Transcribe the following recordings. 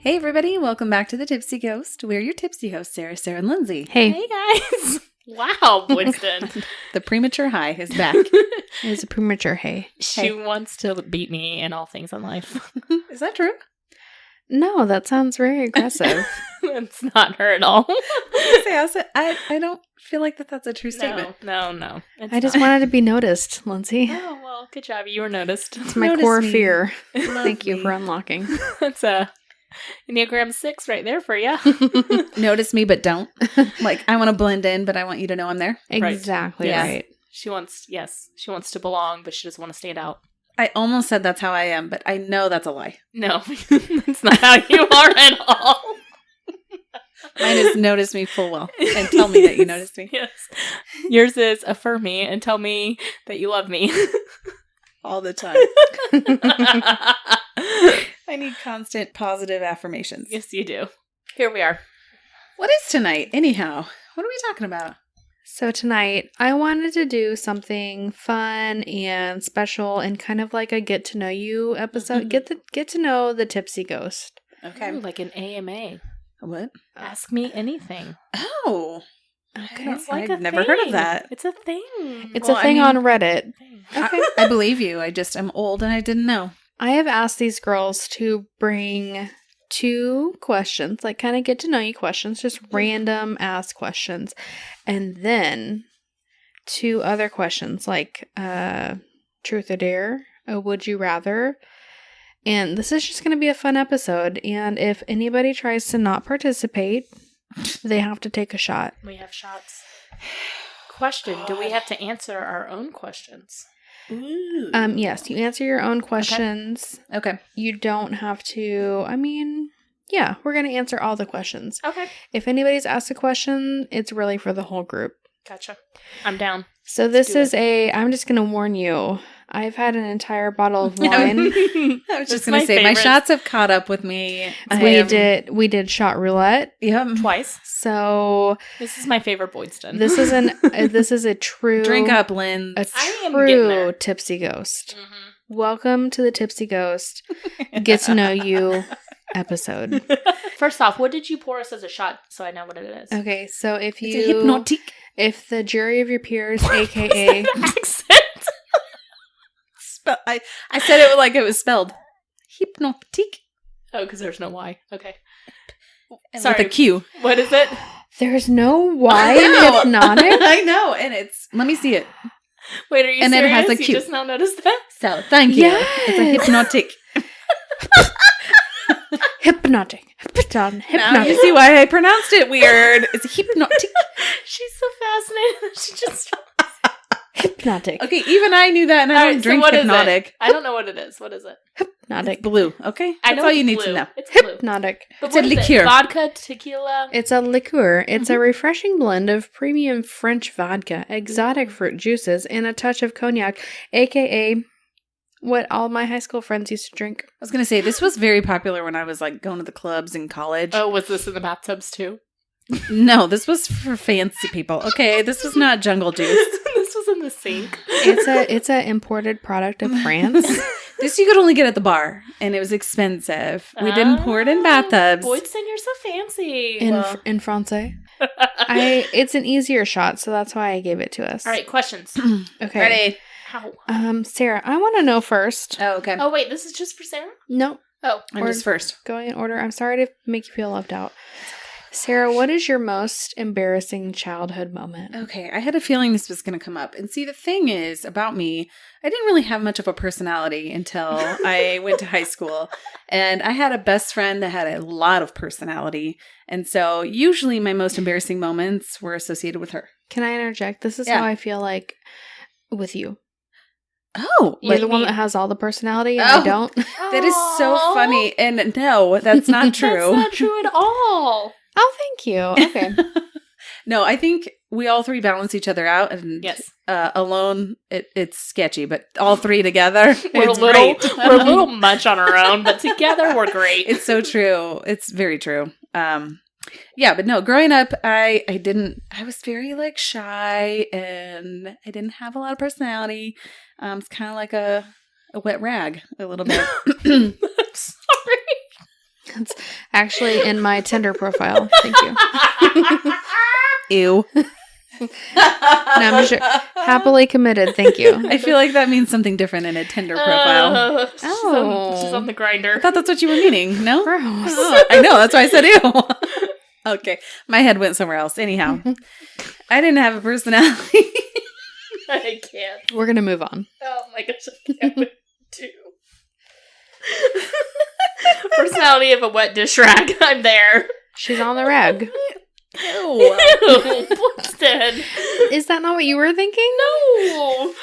Hey everybody, welcome back to the Tipsy Ghost. We're your tipsy hosts, Sarah, and Lindsay. Hey. Hey guys. Wow, Winston. The premature high is back. It was a premature hey. She wants to beat me in all things in life. Is that true? No, that sounds very aggressive. It's not her at all. I don't feel like that's a true statement. No. I just wanted to be noticed, Lindsay. Oh, well, good job. You were noticed. It's my Notice core me. fear. Love Thank you me. for unlocking. That's a Enneagram 6 right there for you. Notice me, but don't. Like, I want to blend in, but I want you to know I'm there. Exactly Yeah. right. She wants to belong, but she doesn't want to stand out. I almost said that's how I am, but I know that's a lie. No, that's not how you are at all. Mine is notice me full well and tell me that you notice me. Yes. Yours is affirm me and tell me that you love me. All the time. I need constant positive affirmations. Yes, you do. Here we are. What is tonight, anyhow? What are we talking about? So tonight, I wanted to do something fun and special and kind of like a get to know you episode. Get to know the Tipsy Ghost. Okay. Ooh, like an AMA. What? Ask me anything. Oh. Okay. It's like I've a never heard of thing. that. It's a thing. It's Well, a thing I mean- on Reddit. Okay. I believe you. I'm old and I didn't know. I have asked these girls to bring 2 questions, like kind of get to know you questions, just random ask questions, and then 2 other questions like truth or dare, a would you rather. And this is just going to be a fun episode, and if anybody tries to not participate, they have to take a shot. We have shots. Question: do we have to answer our own questions? Ooh. Yes, you answer your own questions. Okay. You don't have to, yeah, we're going to answer all the questions. Okay, If anybody's asked a question, it's really for the whole group. gotcha. I'm down. So this do is I'm just going to warn you, I've had an entire bottle of wine. I was just going to say, my shots have caught up with me. We did shot roulette. Yep. Twice. So This is my favorite Boydston. this is a true Drink up, Lynn. a I am getting true there. Tipsy Ghost. Mhm. Welcome to the Tipsy Ghost. Get to know you episode. First off, what did you pour us as a shot so I know what it is? Okay, so if It's a hypnotic. if the jury of your peers, aka Accent. I said it like it was spelled. Hypnotic. Oh, because there's no Y. Okay. And Sorry. with a Q. What is it? there's no Y in know. hypnotic. I know. And let me see it. Wait, are you And then serious? it has a You Q. just now noticed that? So, thank you. Yes. It's a hypnotic. Hypnotic. Now you Hypnotic. see why I pronounced it weird. It's a hypnotic. She's so fascinated. She just... Hypnotic. Okay, even I knew that, and I All don't right, so drink what is hypnotic. it? I don't know what it is. What is it? Hypnotic. Blue, okay? I That's know all it's you need blue. to know. It's blue. Hypnotic. But It's a what is it? liqueur. Vodka, tequila. It's a liqueur. It's a refreshing blend of premium French vodka, exotic fruit juices, and a touch of cognac, aka what all my high school friends used to drink. I was going to say, this was very popular when I was like going to the clubs in college. Oh, was this in the bathtubs too? No, this was for fancy people. Okay, this was not jungle juice. This was in the sink. It's a imported product of France. This you could only get at the bar, and it was expensive. We didn't pour it in bathtubs. Boydston, you're so fancy. in Francais. It's an easier shot, so that's why I gave it to us. All right, questions. Okay. Ready? How? Sarah, I want to know first. Oh, okay. Oh, wait, this is just for Sarah? No, Oh, I'm just first. going in order. I'm sorry to make you feel left out. Sarah, what is your most embarrassing childhood moment? Okay, I had a feeling this was going to come up. And see, the thing is about me, I didn't really have much of a personality until I went to high school. And I had a best friend that had a lot of personality. And so usually my most embarrassing moments were associated with her. Can I interject? This is Yeah. how I feel like with you. Oh, You're like, the one that has all the personality and I Oh. don't. that is so Aw. funny. And no, that's not true. That's not true at all. Oh, thank you. Okay. No, I think we all three balance each other out. And Yes. alone, it's sketchy. But all three together, We're it's a little, great. we're a little much on our own, but together we're great. It's so true. It's very true. Yeah, but no, growing up, I was very like shy and I didn't have a lot of personality. It's kind of like a wet rag a little bit. I'm sorry. It's actually in my Tinder profile. Thank you. Ew. No, I'm just happily committed. Thank you. I feel like that means something different in a Tinder profile. She's on the grinder. I thought that's what you were meaning. No? Gross. Oh, I know. That's why I said ew. Okay. My head went somewhere else. Anyhow, I didn't have a personality. I can't. We're gonna move on. Oh my gosh, I can't with two. Personality of a wet dish rag. I'm there. She's on the rag. Ew. Boston. Is that not what you were thinking? No.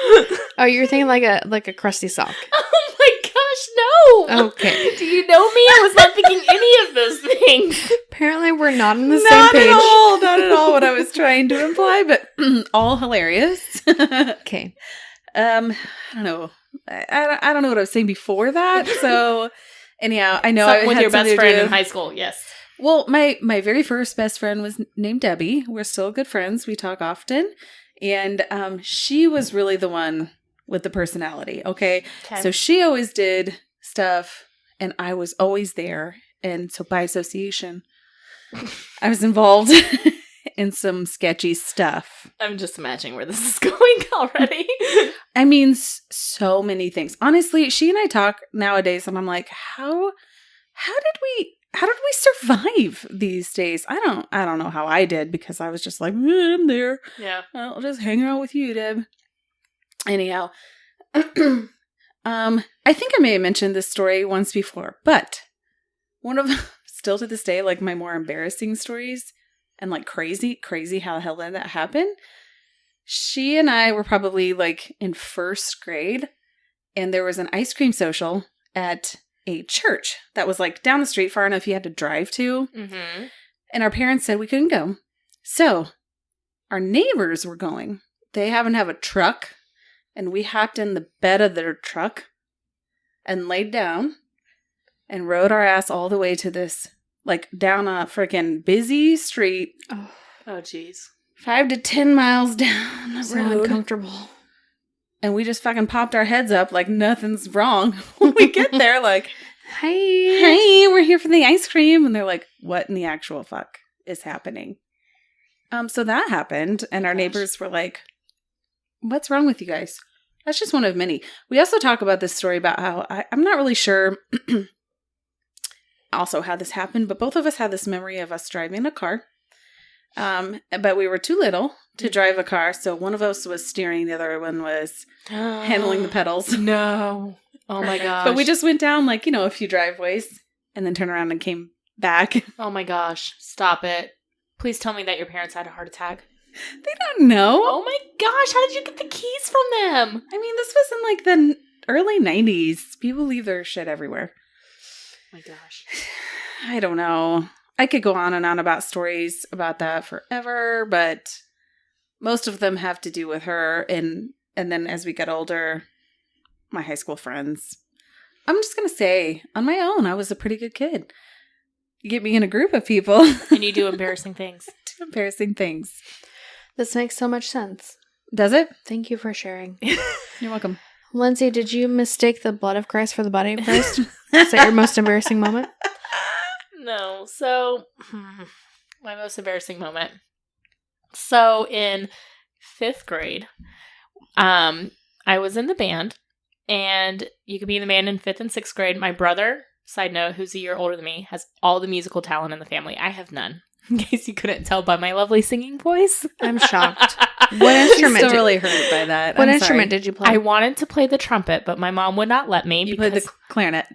Oh, you're thinking like a crusty sock. Oh my gosh, no. Okay. Do you know me? I was not thinking any of those things. Apparently, we're not on the same Not page. at all. Not at all what I was trying to imply, but all hilarious. Okay. I don't know. I don't know what I was saying before that. So anyhow, I know I Something with had your best something to friend do- in high school. Yes. Well, my very first best friend was named Debbie. We're still good friends. We talk often. And she was really the one with the personality. Okay. So she always did stuff and I was always there. And so by association, I was involved in some sketchy stuff. I'm just imagining where this is going already. I mean, so many things. Honestly, she and I talk nowadays and I'm like, how did we survive these days? I don't know how I did because I was just like, I'm there. Yeah. I'll just hang out with you, Deb. Anyhow, I think I may have mentioned this story once before, but one of still to this day, like my more embarrassing stories and like crazy how the hell did that happen? She and I were probably like in first grade and there was an ice cream social at a church that was like down the street far enough you had to drive to. Mm-hmm. And our parents said we couldn't go. So our neighbors were going. They happened to have a truck and we hopped in the bed of their truck and laid down and rode our ass all the way to this, like down a freaking busy street. Oh, geez. 5 to 10 miles down the So road. uncomfortable. And we just fucking popped our heads up like nothing's wrong. When we get there, like, hey, we're here for the ice cream. And they're like, what in the actual fuck is happening? So that happened. And our neighbors were like, what's wrong with you guys? That's just one of many. We also talk about this story about how I'm not really sure also how this happened, but both of us had this memory of us driving a car. But we were too little to drive a car. So one of us was steering. The other one was handling the pedals. No. Oh my gosh. But we just went down like, a few driveways and then turned around and came back. Oh my gosh. Stop it. Please tell me that your parents had a heart attack. They don't know. Oh my gosh. How did you get the keys from them? I mean, this was in like the early 90s. People leave their shit everywhere. Oh my gosh. I don't know. I could go on and on about stories about that forever, but most of them have to do with her. And then as we get older, my high school friends. I'm just going to say, on my own, I was a pretty good kid. You get me in a group of people. And you do embarrassing things. Do embarrassing things. This makes so much sense. Does it? Thank you for sharing. You're welcome. Lindsay, did you mistake the blood of Christ for the body of Christ? Is that your most embarrassing moment? No. So, my most embarrassing moment. So, in 5th grade, I was in the band, and you could be in the band in 5th and 6th grade. My brother, side note, who's a year older than me, has all the musical talent in the family. I have none. In case you couldn't tell by my lovely singing voice. I'm shocked. What instrument? I'm still really hurt by that. What I'm instrument sorry. did you play? I wanted to play the trumpet, but my mom would not let me. You played the clarinet.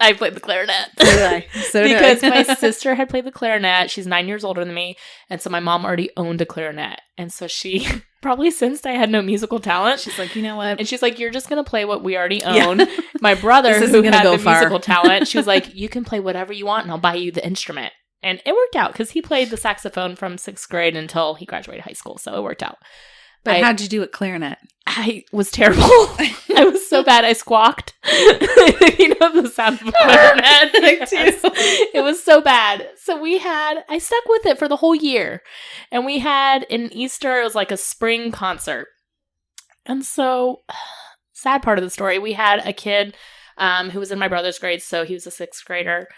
I played the clarinet. So did I. So did Because I. my sister had played the clarinet. She's 9 years older than me. And so my mom already owned a clarinet. And so she probably sensed I had no musical talent. She's like, you know what? And she's like, you're just going to play what we already own. Yeah. My brother, This who isn't gonna had go the far. musical talent, she was like, you can play whatever you want and I'll buy you the instrument. And it worked out because he played the saxophone from 6th grade until he graduated high school. So it worked out. But how'd you do at clarinet? I was terrible. I was so bad. I squawked. You know the sound of a clarinet? Yes. It was so bad. So I stuck with it for the whole year. And we had in Easter, it was like a spring concert. And so, sad part of the story, we had a kid who was in my brother's grade. So he was a 6th grader.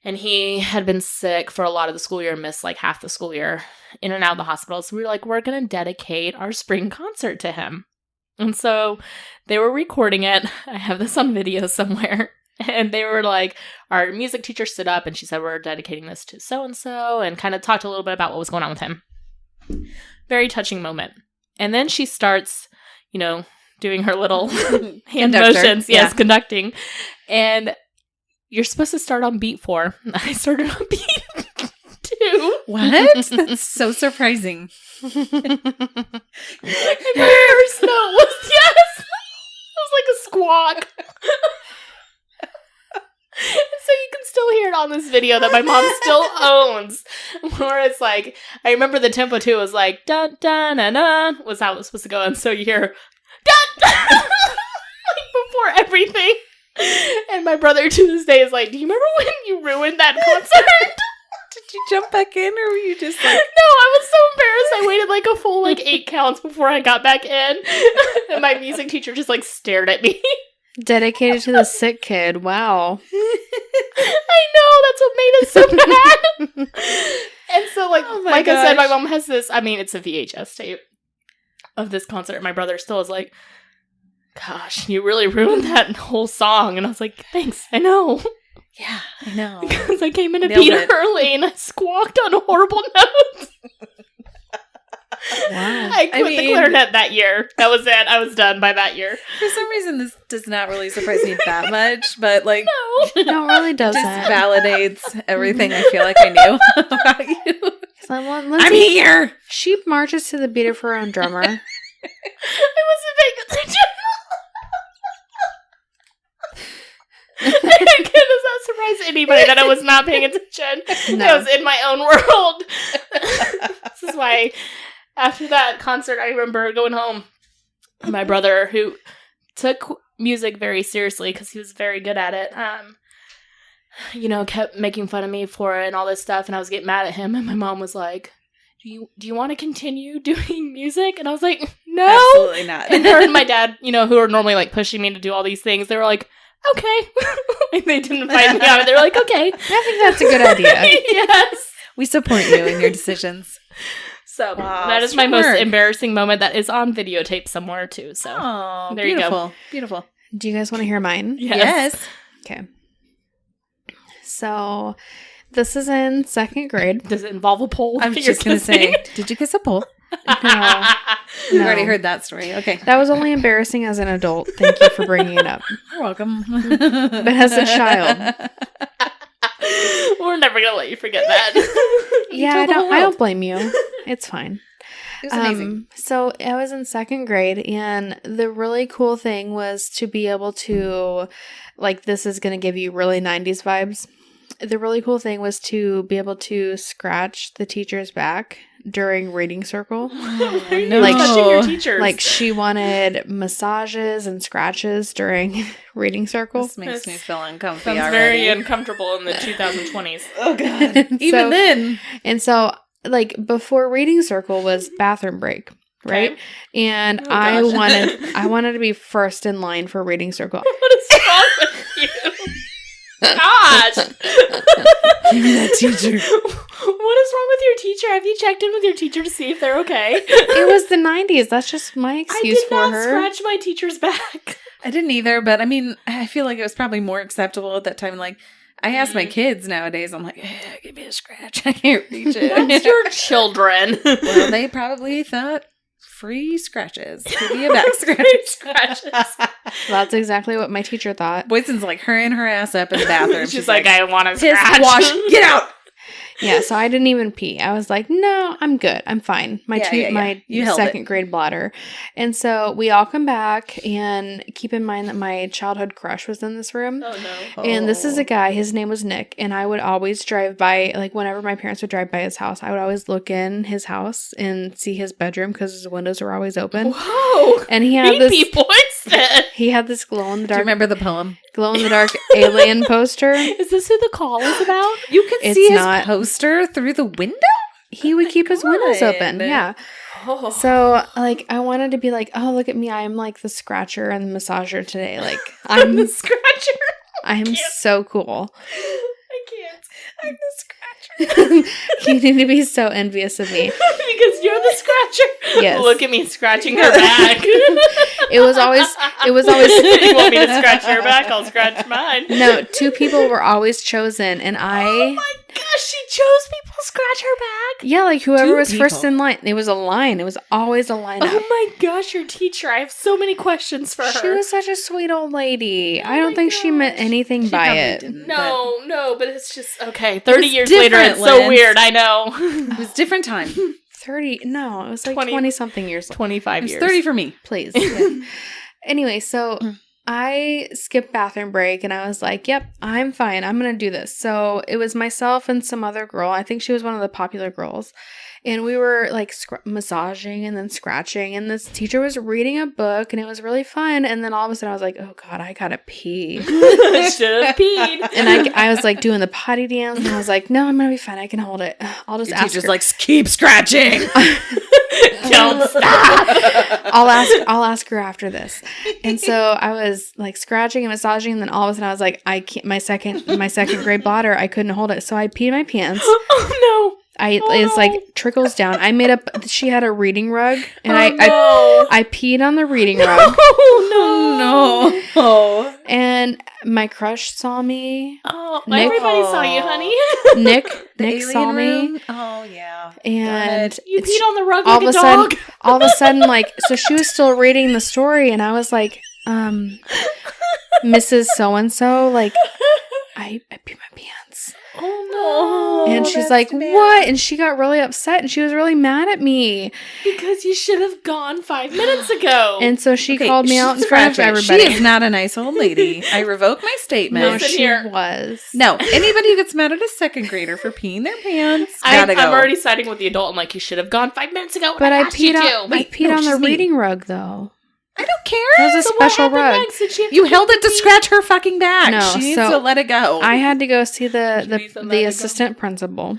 And he had been sick for a lot of the school year, missed like half the school year, in and out of the hospital. So we were like, we're going to dedicate our spring concert to him. And so they were recording it. I have this on video somewhere. And they were like, our music teacher stood up and she said, we're dedicating this to so-and-so, and kind of talked a little bit about what was going on with him. Very touching moment. And then she starts, you know, doing her little hand motions. Yes, conducting. And you're supposed to start on beat 4. I started on beat 2. What? That's so surprising. Like, no, it was, yes. It was like a squawk. So you can still hear it on this video that my mom still owns. Where it's like, I remember the tempo too was like, dun dun dun dun, was how it was supposed to go. And so you hear, dun dun, like before everything. And my brother to this day is like, do you remember when you ruined that concert? Did you jump back in, or were you just like... No, I was so embarrassed. I waited like a full 8 counts before I got back in. And my music teacher just stared at me. Dedicated to the sick kid. Wow. I know, that's what made it so bad. And so like I said, my mom has this, it's a VHS tape of this concert. And my brother still is like, gosh, you really ruined that whole song. And I was like, thanks, I know. Yeah, I know. Because I came in a beat early and I squawked on horrible notes. Wow. I quit the clarinet that year. That was it. I was done by that year. For some reason, this does not really surprise me that much, but No, it really doesn't. Just validates everything I feel like I knew about you. Lindsay, I'm here! She marches to the beat of her own drummer. I wasn't paying attention. Does that surprise anybody that I was not paying attention? No. I was in my own world. This is why after that concert, I remember going home. My brother, who took music very seriously because he was very good at it, kept making fun of me for it and all this stuff, and I was getting mad at him, and my mom was like, do you want to continue doing music? And I was like, no. Absolutely not. And her and my dad, who are normally pushing me to do all these things, they were like, okay. And they didn't fight me on it. They were like, okay. I think that's a good idea. Yes. We support you in your decisions. So that is my most embarrassing moment that is on videotape somewhere too. So there you go. Beautiful. Do you guys want to hear mine? Yes. Okay. So this is in 2nd grade. Does it involve a pole? I'm just going to say, did you kiss a pole? No. We've already heard that story. Okay. That was only embarrassing as an adult. Thank you for bringing it up. You're welcome. But as a child. We're never going to let you forget that. Yeah, I don't blame you. It's fine. It was amazing. So I was in 2nd grade, and the really cool thing was to be able to, this is going to give you really 90s vibes. The really cool thing was to be able to scratch the teacher's back during reading circle. Oh, no. Touching your teachers. She wanted massages and scratches during reading circle. This makes me feel uncomfy Sounds already. very uncomfortable in the 2020s. Oh, God. Even then. And so, before reading circle was bathroom break, right? Okay. And Oh, I gosh. wanted to be first in line for reading circle. What is wrong with you? Gosh. Give me that teacher. What is wrong with your teacher? Have you checked in with your teacher to see if they're okay? It was the 90s. That's just my excuse for her. I did not scratch my teacher's back. I didn't either, but I feel like it was probably more acceptable at that time. I ask my kids nowadays, I'm like, give me a scratch. I can't reach it. That's your children. Well, they probably thought free scratches. Give me a back scratch. Scratches. That's exactly what my teacher thought. Boyson's hurrying her ass up in the bathroom. She's like, I want to piss, scratch. wash, get out. Yeah, so I didn't even pee. I was like, no, I'm good. I'm fine. My You held 2nd it. grade bladder. And so we all come back, and keep in mind that my childhood crush was in this room. Oh, no. And this is a guy, his name was Nick, and I would always drive by, whenever my parents would drive by his house, I would always look in his house and see his bedroom because his windows were always open. Whoa. And he had He had this glow in the Do you dark remember the poem? alien poster. Is this who the call is about? You could It's see his not. poster through the window? He would keep his windows open. God. Yeah. Oh. So, I wanted to be oh, look at me. I'm the scratcher and the massager today. I'm the scratcher. I am so cool. I can't. I'm the scratcher. You need to be so envious of me. Because you're the scratcher. Yes. Look at me scratching her back. It was always. You want me to scratch your back? I'll scratch mine. No, 2 people were always chosen, and Oh my gosh, she chose people to scratch her back. Yeah, like whoever 2 was first people. in line. It was a line. It was always a lineup. Oh my gosh, your teacher. I have so many questions for her. She was such a sweet old lady. Oh I don't my think she meant gosh. anything She by probably it. didn't, No, but it's just, okay, 30 was years later, it's different, so Lance. weird, I know. It was different time. 30. No, it was like 20 20-something years later. 25 It was years. 30 for me. Please. Anyway, so I skipped bathroom break and I was like, yep, I'm fine. I'm going to do this. So it was myself and some other girl. I think she was one of the popular girls. And we were like massaging and then scratching. And this teacher was reading a book and it was really fun. And then all of a sudden I was like, oh God, I got to pee. Should have peed. And I was like doing the potty dance. And I was like, no, I'm going to be fine. I can hold it. I'll just Your ask teacher's her. like, keep scratching. Don't stop. I'll ask her after this. And so I was like scratching and massaging, and then all of a sudden I was like, I can't. My second grade bladder, I couldn't hold it, so I peed my pants. Oh no. It's like trickles down. I made up. She had a reading rug, and no. I peed on the reading rug, Oh no. and my crush saw me. Oh, Nick- everybody saw you, honey. Nick The saw me, room? Oh, yeah. You and peed on the rug all like of a a dog. sudden, all of a sudden, like, so she was still reading the story, and I was like, Mrs. So-and-so, like, I peed my pants. Oh no. And she's that's like, too bad. what? And she got really upset, and she was really mad at me. Because you should have gone 5 minutes ago. And so she Okay, called me out in she's front of scratching. everybody. She is not a nice old lady. I revoke my statement. No, Listen she here. was. No, anybody who gets mad at a second grader for peeing their pants, I'm gotta go. already siding with the adult. I'm like, you should have gone 5 minutes ago. But I asked you peed to. on, Wait, I peed no, on the she's mean. reading rug, though. I don't care. That was a So what special happened rug. next? Did she have You to held it to pee? scratch her fucking back. No, she needs so to let it go. I had to go see She needs to the let it go. assistant principal.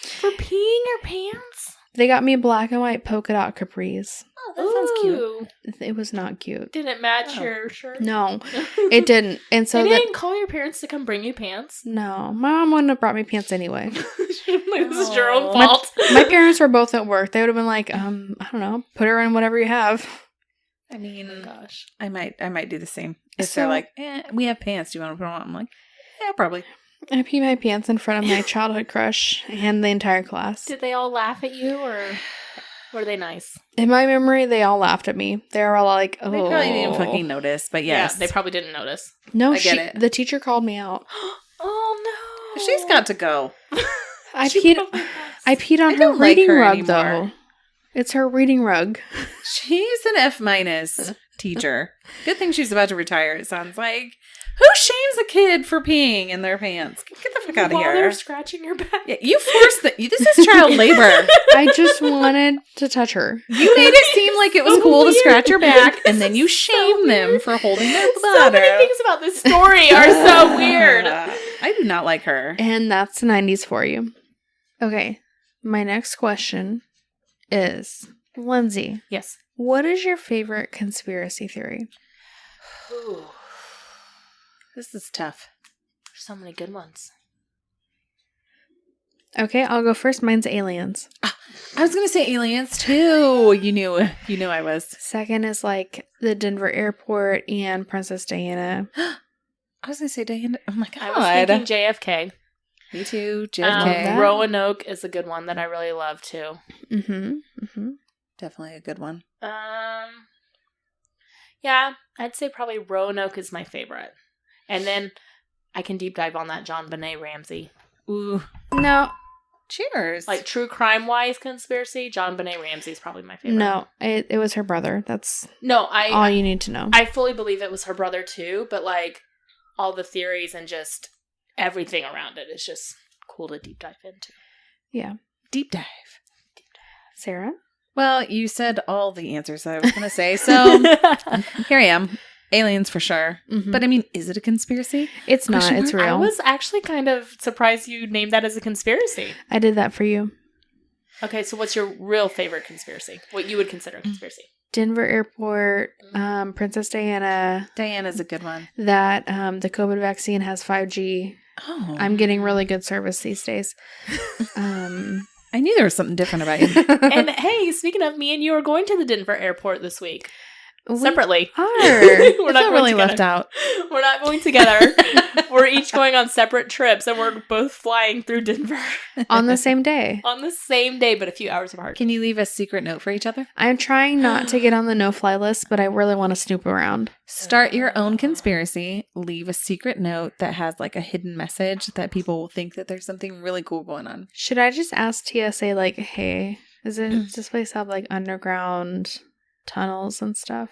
For peeing your pants? They got me black and white polka dot capris. Oh, that sounds cute. Ooh. It was not cute. Didn't match Oh. your shirt? No, it didn't. And so They that didn't call your parents to come bring you pants? no, my mom wouldn't have brought me pants anyway. Like, this is your own Aw. fault. My parents were both at work. They would have been like, I don't know, put her in whatever you have. I mean, Oh gosh. I might do the same. If So- they're like, we have pants. Do you want to put them on? I'm like, yeah, probably. I peed my pants in front of my childhood crush and the entire class. Did they all laugh at you, or were they nice? In my memory, they all laughed at me. They were all like, "Oh, They probably didn't fucking notice, but yes. Yeah, they probably didn't notice. no." I get it. The teacher called me out. Oh no. She's got to go. I She peed. probably has. I peed on I her don't like reading her rug, anymore. though. It's her reading rug. She's an F- teacher. Good thing she's about to retire, it sounds like. Who shames a kid for peeing in their pants? Get the fuck out of While here. they're scratching your back. Yeah, you forced this is child labor. I just wanted to touch her. You made it seem like it was So cool to weird. scratch your back, and then you So shame them weird. for holding their So bladder. many things about this story are so weird. I do not like her. And that's the 90s for you. Okay. My next question is, Lindsay, Yes. what is your favorite conspiracy theory? Ooh, This is tough. there's so many good ones. Okay, I'll go first. Mine's aliens. I was gonna say aliens too. You knew I was. Second is like the Denver airport and Princess Diana. I was gonna say Diana. Oh my god. I was thinking JFK. Me too. Love JFK. that. Roanoke is a good one that I really love too. Mm-hmm. Mm-hmm. Definitely a good one. Yeah, I'd say probably Roanoke is my favorite. And then I can deep dive on that John Benet Ramsey. Ooh. No, Cheers. Like true crime wise conspiracy, John Benet Ramsey is probably my favorite. no, it was her brother. That's No, all you need to know. I fully believe it was her brother too, but like all the theories and just everything around it is just cool to deep dive into. Yeah. deep dive. Sarah? Well, you said all the answers I was gonna say, so here I am. Aliens for sure. Mhm. But I mean, is it a conspiracy? It's not. Question It's mark? real. I was actually kind of surprised you named that as a conspiracy. I did that for you. Okay, so what's your real favorite conspiracy? What you would consider a conspiracy? Denver airport, Princess Diana, Diana's a good one. that the COVID vaccine has 5G Oh. I'm getting really good service these days. I knew there was something different about you. And hey, speaking of, me and you are going to the Denver airport this week. We Separately. are. We're not going really together. left out. We're not going together. We're each going on separate trips, and we're both flying through Denver On the same day. on the same day, but a few hours apart. Can you leave a secret note for each other? I'm trying not to get on the no-fly list, but I really want to snoop around. Start your own conspiracy. Leave a secret note that has like a hidden message that people will think that there's something really cool going on. Should I just ask TSA, like, hey, does this place have, like, underground tunnels and stuff?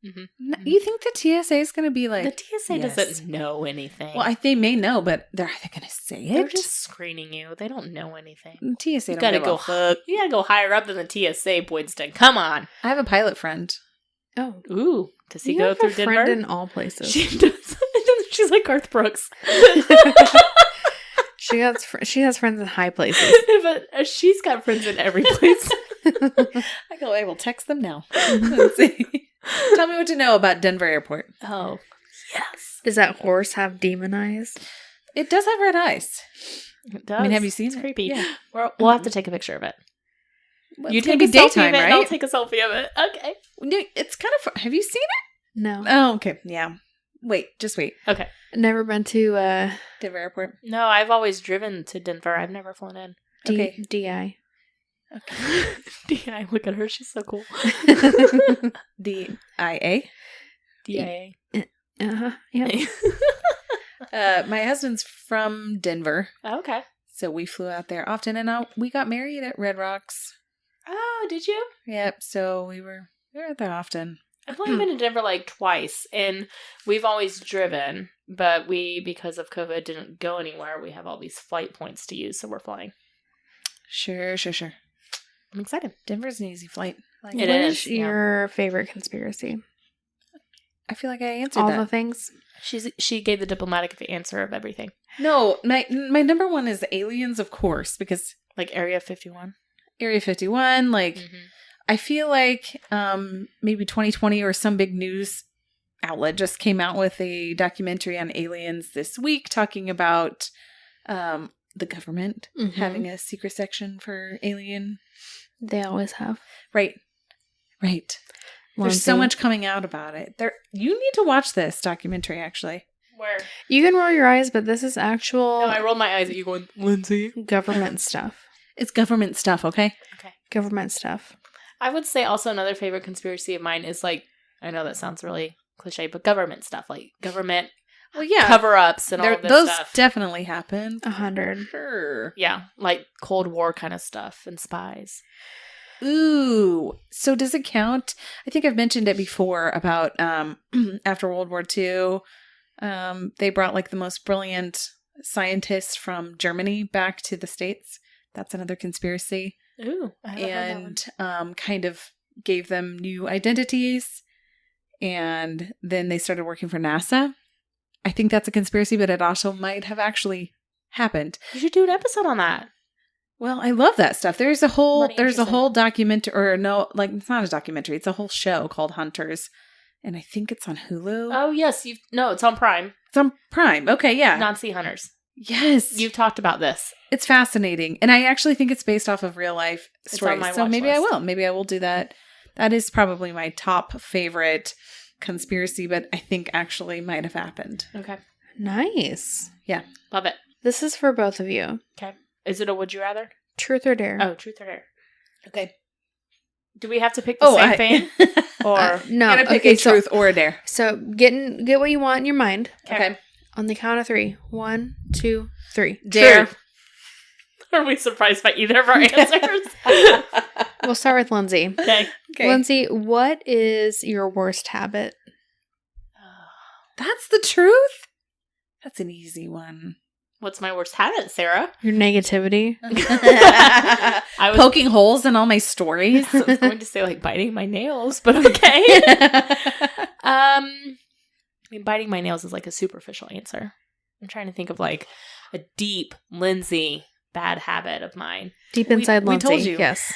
You think the TSA is going to be like... The TSA yes. doesn't know anything. Well, they may know, but are they going to say it? They're just screening you. They don't know anything. TSA You don't gotta give go. a fuck. You gotta go higher up than the TSA, Boydston. Come on. I have a pilot friend. Oh. Ooh, does he You go have through a friend Denver? in all places. She does. She's like Garth Brooks. She has friends in high places. But she's got friends in every place. I will text them now. Let's see. Tell me what to know about Denver Airport. Oh, yes. Does that horse have demon eyes? It does have red eyes. It does. I mean, have you seen it's it? creepy. Yeah. We'll have to take a picture of it. Well, You it's gonna take be a selfie daytime, of it, and I'll right? take a selfie of it. Okay. It's kind of... Have you seen it? No. Oh, okay. Yeah. Just wait. Okay. Never been to Denver Airport. No, I've always driven to Denver. I've never flown in. Okay. DI. DIA, look at her. She's so cool. DIA. DIA. Uh-huh. Yeah. My husband's from Denver, Okay. so we flew out there often, and we got married at Red Rocks. Oh, did you? Yep. So we were out there often. I've only been to Denver like twice, and we've always driven, but we, because of COVID, didn't go anywhere. We have all these flight points to use, so we're flying. Sure. I'm excited. Denver's an easy flight. It What is, is your favorite conspiracy? I feel like I answered All that. the things? She gave the diplomatic answer of everything. No, my number one is aliens, of course, because Like Area 51. Area 51, like... Mm-hmm. I feel like maybe 2020 or some big news outlet just came out with a documentary on aliens this week talking about the government having a secret section for alien. They always have. Right. There's so much coming out about it. You need to watch this documentary, actually. Where? You can roll your eyes, but this is actual No, I rolled my eyes at you going, Lindsay. government stuff. It's government stuff, okay? Okay. Government stuff. I would say also another favorite conspiracy of mine is like, I know that sounds really cliche, but government stuff, like government Well, yeah. cover-ups and all of this those stuff. definitely happened. 100. Sure. Yeah, like Cold War kind of stuff and spies. Ooh. So does it count? I think I've mentioned it before about after World War II, they brought like the most brilliant scientists from Germany back to the States. That's another conspiracy. Ooh, I haven't heard that one. And kind of gave them new identities. And then they started working for NASA. I think that's a conspiracy, but it also might have actually happened. You should do an episode on that. Well, I love that stuff. There's a whole Pretty documentary, or no, like it's not a documentary. It's a whole show called Hunters, and I think it's on Hulu. Oh yes, it's on Prime. It's on Prime. Okay, yeah. Nazi Hunters. Yes, You've talked about this. it's fascinating, and I actually think it's based off of real life It's on stories. my So watch maybe list. I will. Maybe I will do that. That is probably my top favorite conspiracy, but I think actually might have happened. Okay, Nice. love it. This is for both of you. Okay, is it a would you rather? Truth or dare? Oh, truth or dare? Okay. Do we have to pick the same thing? Or No. Gotta pick Okay, a truth or a dare. So get what you want in your mind. Okay. On the count of 3. 1, 2, 3. Dare. Truth. Are we surprised by either of our answers? We'll start with Lindsay. Okay. Okay. Lindsay, what is your worst habit? That's the truth? That's an easy one. What's my worst habit, Sarah? Your negativity? I was Poking holes in all my stories. I was going to say like biting my nails, but okay. I mean, biting my nails is like a superficial answer. I'm trying to think of like a deep Lindsay bad habit of mine. Deep inside we Lindsay. told you. Yes.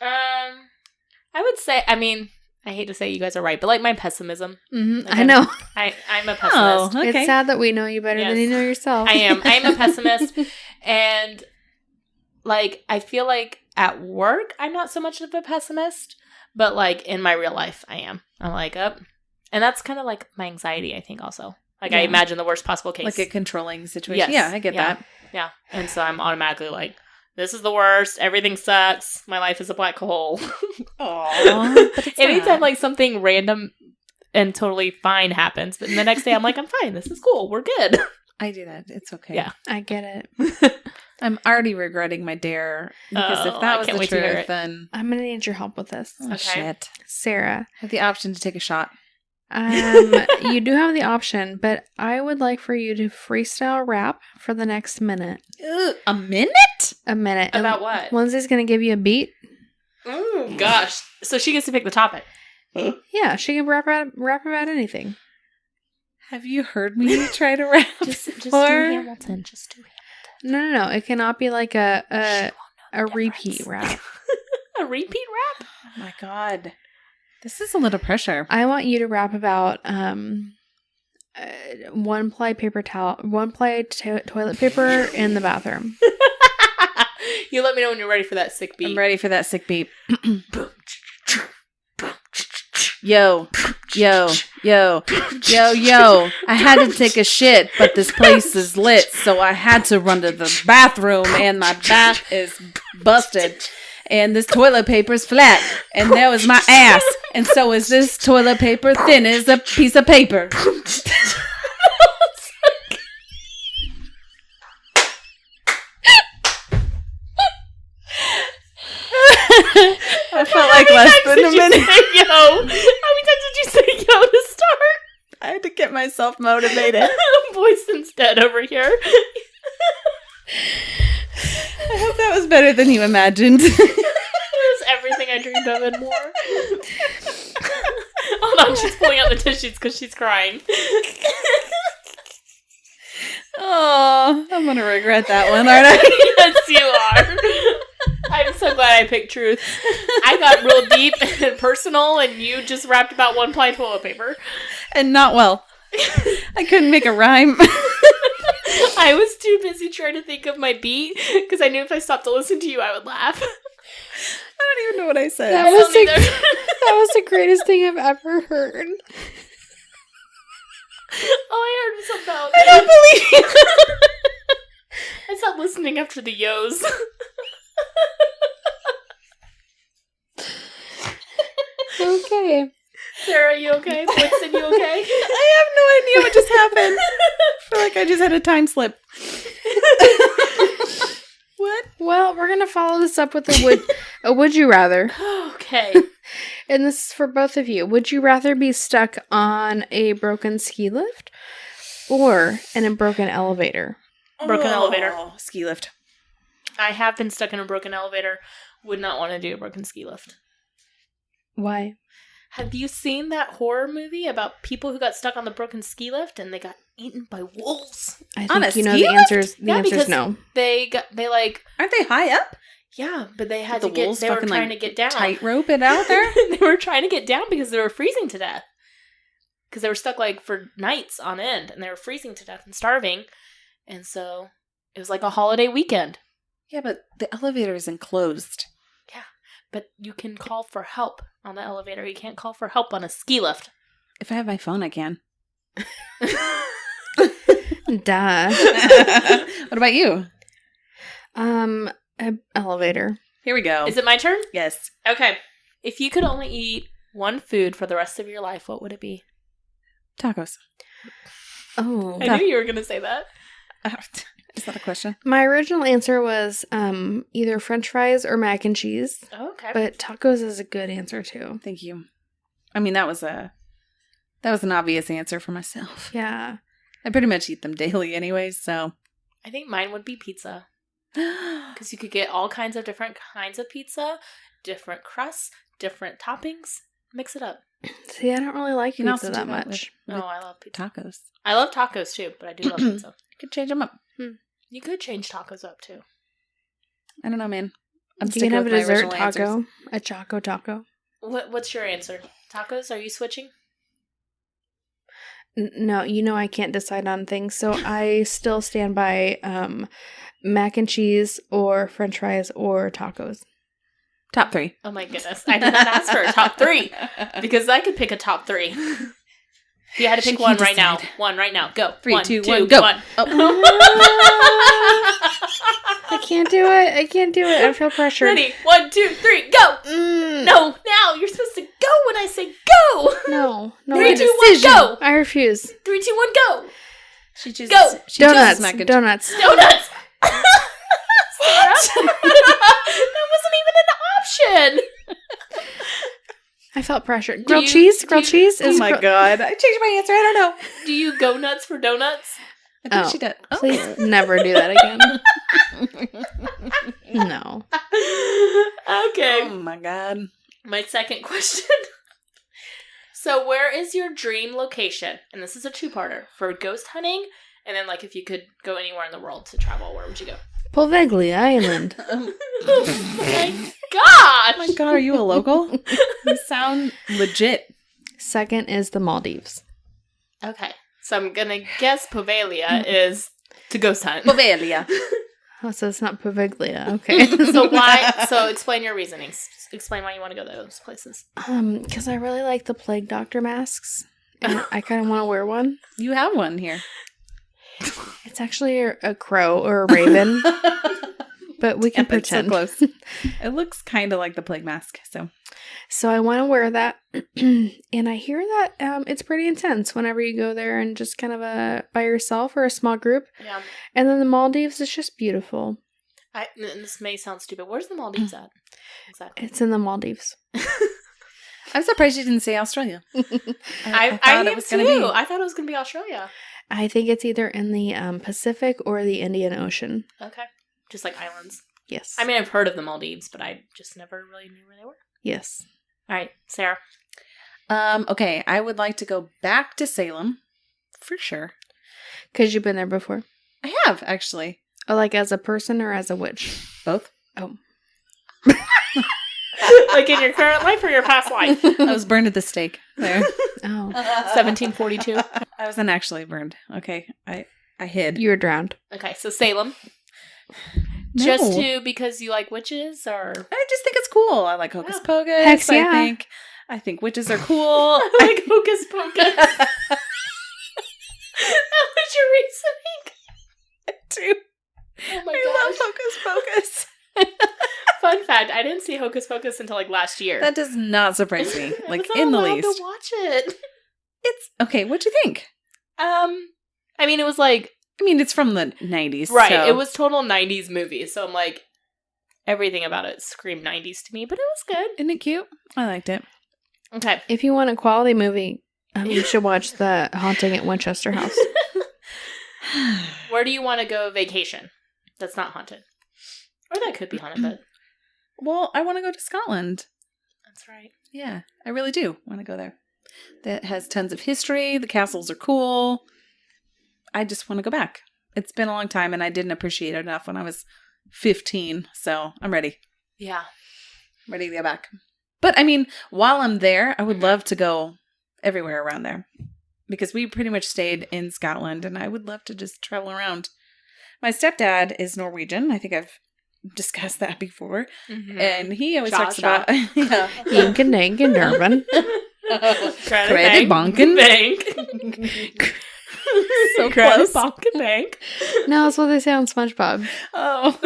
I would say, I mean, I hate to say you guys are right, but like my pessimism. Mm-hmm. Like I know. I'm a pessimist. Oh, okay. It's sad that we know you better than you know yourself. I am a pessimist. And like, I feel like at work, I'm not so much of a pessimist, but like in my real life, I am. I'm like, up. And that's kind of like my anxiety, I think, also. Like, I imagine the worst possible case. Like a controlling situation. Yes. Yeah, I get that. Yeah. And so I'm automatically like, this is the worst. Everything sucks. My life is a black hole. Aww. Anytime like something random and totally fine happens, but the next day I'm like, I'm fine. This is cool. We're good. I do that. It's okay. Yeah. I get it. I'm already regretting my dare. Because if I that was can't the wait to hear truth, it. then... I'm going to need your help with this. Oh, Okay. shit. Sarah. I have the option to take a shot. You do have the option, but I would like for you to freestyle rap for the next minute. A minute? A minute. About what? Lindsay's going to give you a beat. Oh, gosh. So she gets to pick the topic. Yeah, she can rap about anything. Have you heard me try to rap? Just do before? Hamilton. Just do Hamilton. No. It cannot be like a She won't know the repeat difference. rap. A repeat rap? Oh my god. This is a little pressure. I want you to rap about one-ply toilet paper in the bathroom. You let me know when you're ready for that sick beat. I'm ready for that sick beat. Yo. I had to take a shit, but this place is lit, so I had to run to the bathroom, and my bath is busted. And this toilet paper's flat, and there was my ass, and so is this toilet paper thin as a piece of paper. I felt like less than a minute. Yo, how many times did you say yo to start? I had to get myself motivated. Boyson's dead over here. I hope that was better than you imagined. It was everything I dreamed of and more. Hold on, she's pulling out the tissues because she's crying. Oh, I'm gonna regret that one, aren't I? Yes, you are. I'm so glad I picked truth. I got real deep and personal, and you just rapped about one-ply toilet paper. And not well. I couldn't make a rhyme. I was too busy trying to think of my beat because I knew if I stopped to listen to you, I would laugh. I don't even know what I said. That was the greatest thing I've ever heard. All I heard was about. I don't believe you. I stopped listening after the yos. Okay. Sarah, you okay? Winston, you okay? I have no idea what just happened. I feel like I just had a time slip. What? Well, we're gonna follow this up with a would you rather. Okay. And this is for both of you. Would you rather be stuck on a broken ski lift or in a broken elevator? Broken elevator. Ski lift. I have been stuck in a broken elevator. Would not want to do a broken ski lift. Why? Have you seen that horror movie about people who got stuck on the broken ski lift and they got eaten by wolves? I On think a you know ski the lift? answer's because no. They like Aren't they high up? yeah, but they had The to get. wolves They were fucking, trying like, to get down. Tightrope it out there? They were trying to get down because they were freezing to death. Because they were stuck like for nights on end, and they were freezing to death and starving, and so it was like a holiday weekend. Yeah, but the elevator is enclosed. But you can call for help on the elevator. You can't call for help on a ski lift. If I have my phone, I can. Duh. What about you? Elevator. Here we go. Is it my turn? Yes. Okay. If you could only eat one food for the rest of your life, what would it be? Tacos. Oh. I knew you were going to say that. Is that a question? My original answer was either French fries or mac and cheese, Oh, okay. but tacos is a good answer too. Thank you. I mean, that was an obvious answer for myself. Yeah. I pretty much eat them daily anyways, so. I think mine would be pizza. Because you could get all kinds of different kinds of pizza, different crusts, different toppings. Mix it up. See, I don't really like You can pizza also that do that much. with I love pizza. tacos. I love tacos too, but I do love pizza. You could change them up. You could change tacos up too. I don't know, man. I'm You can sticking have with a my dessert original answers. taco, a choco taco. What's your answer, Tacos, are you switching? No, I can't decide on things, so I still stand by mac and cheese or french fries or tacos. Top 3. Oh my goodness. I did not ask for a top 3 because I could pick a top 3. If you had to pick one right now. One right now. Go. 3, 2, 1, go. One. Oh. I can't do it. I feel pressured. Ready? 1, 2, 3, go. No, now you're supposed to go when I say go. No. 3, 2, 1, go. I refuse. 3, 2, 1, go. She chooses, Go. She chooses mac and cheese. Donuts. Donuts. That wasn't even an option. I felt pressured. Grilled cheese? Grilled cheese? Oh my god. I changed my answer. I don't know. Do you go nuts for donuts? I think she did. Oh. Please never do that again. No. Okay. Oh my god. My second question. So where is your dream location? And this is a 2-parter for ghost hunting. And then, like, if you could go anywhere in the world to travel, where would you go? Poveglia Island. Oh my god! Oh my god, are you a local? You sound legit. Second is the Maldives. Okay. So I'm gonna guess Poveglia is to ghost hunt. Poveglia. Oh, so it's not Poveglia. Okay. So why? So explain your reasonings. Explain why you want to go to those places. Because I really like the plague doctor masks. And I kind of want to wear one. You have one here. It's actually a crow or a raven. But we can pretend. So close. It looks kind of like the plague mask. So I want to wear that. And I hear that it's pretty intense whenever you go there and just kind of by yourself or a small group. Yeah. And then the Maldives is just beautiful. And this may sound stupid. Where's the Maldives at? Exactly. It's in the Maldives. I'm surprised you didn't say Australia. I thought it was too. gonna be. I thought it was going to be Australia. I think it's either in the Pacific or the Indian Ocean. Okay. Just like islands. Yes. I mean, I've heard of the Maldives, but I just never really knew where they were. Yes. All right, Sarah. Okay, I would like to go back to Salem. For sure. Because you've been there before. I have, actually. Oh, like as a person or as a witch? Both. Oh. Like in your current life or your past life? I was burned at the stake there. Oh. 1742. I wasn't actually burned. Okay, I hid. You were drowned. Okay, so Salem. No. Just because you like witches, or I just think it's cool. I like Hocus Pocus. Hex yeah. I think witches are cool. I like Hocus Pocus. That was your reasoning. I do. Oh my I love Hocus Pocus. Fun fact: I didn't see Hocus Pocus until like last year. That does not surprise me, I like was not in the allowed least. to watch it. It's okay. What'd you think? I mean, it was like it's from the 90s, right. so- It was total 90s movie, so I'm like, everything about it screamed 90s to me, but it was good. Isn't it cute? I liked it. Okay. If you want a quality movie, you should watch The Haunting at Winchester House. Where do you want to go vacation? That's not haunted, or that could be haunted, but Well, I want to go to Scotland. that's right. Yeah, I really do want to go there. That has tons of history. The castles are cool. I just want to go back. It's been a long time, and I didn't appreciate it enough when I was 15, so I'm ready. Yeah. I'm ready to go back. But, while I'm there, I would love to go everywhere around there. Because we pretty much stayed in Scotland, and I would love to just travel around. My stepdad is Norwegian. I think I've discussed that before. Mm-hmm. And he always Cha talks cha. about... yeah. Ink and Dank and Durban. Credit bonkin'. Bank. So Credit close. bonkin' bank. No, that's what they say on SpongeBob. Oh.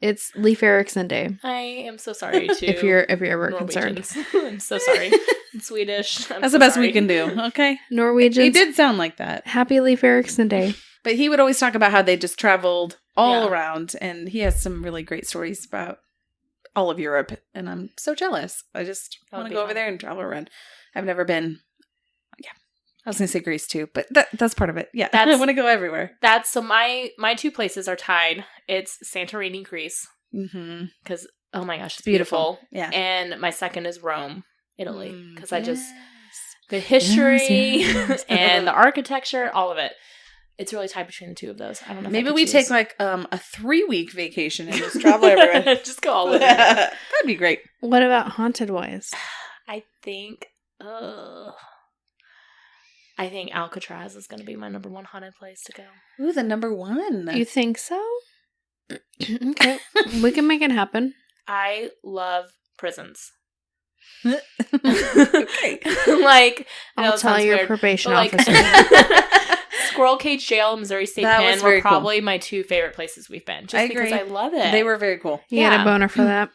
It's Leif Erikson Day. I am so sorry to If you're ever concerned. Norwegians. I'm so sorry. In Swedish. I'm That's so the best sorry. we can do, okay? Norwegians. He did sound like that. Happy Leif Erikson Day. But he would always talk about how they just traveled all Yeah. around, and he has some really great stories about all of Europe, and I'm so jealous. I just That want would to be go over fun. there and travel around. I've never been. Yeah. I was going to say Greece too, but that's part of it. Yeah. I want to go everywhere. That's so my 2 places are tied. It's Santorini, Greece, Mm-hmm. because oh my gosh, it's Beautiful. beautiful. Yeah. And my second is Rome, Italy, because I just Yes. the history Yes. and the architecture, all of it. It's really tied between the 2 of those. I don't know. If I Maybe could we choose. take like a 3-week vacation and just travel everywhere. Just go all over. That'd be great. What about haunted wise? I think I think Alcatraz is going to be my number one haunted place to go. Ooh, the number one. You think so? Okay. We can make it happen. I love prisons. Okay. Like, I know I'll it tell sounds your weird, probation but, like, officer. Squirrel Cage Jail and Missouri State That was Pen very were cool. probably my two favorite places we've been. Just I because agree. I love it. They were very cool. You had Yeah. a boner for that.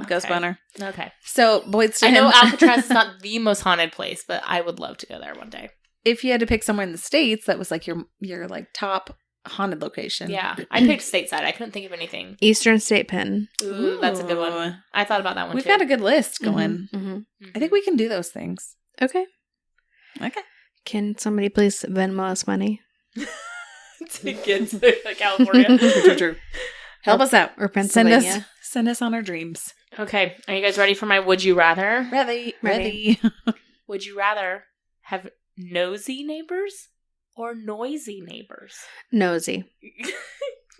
Ghost Okay. boner. Okay. So, Boyd's to I know him. Alcatraz is not the most haunted place, but I would love to go there one day. If you had to pick somewhere in the States that was like your like top haunted location. Yeah. I picked stateside. I couldn't think of anything. Eastern State Pen. Ooh, that's a good one. Ooh. I thought about that one We've too. got a good list going. Mm-hmm. I think we can do those things. Okay. Okay. Can somebody please Venmo us money? to get to California. True. Help us out. Or Pennsylvania. Send us on our dreams. Okay. Are you guys ready for my would you rather? Ready. Would you rather have nosy neighbors or noisy neighbors? Nosy.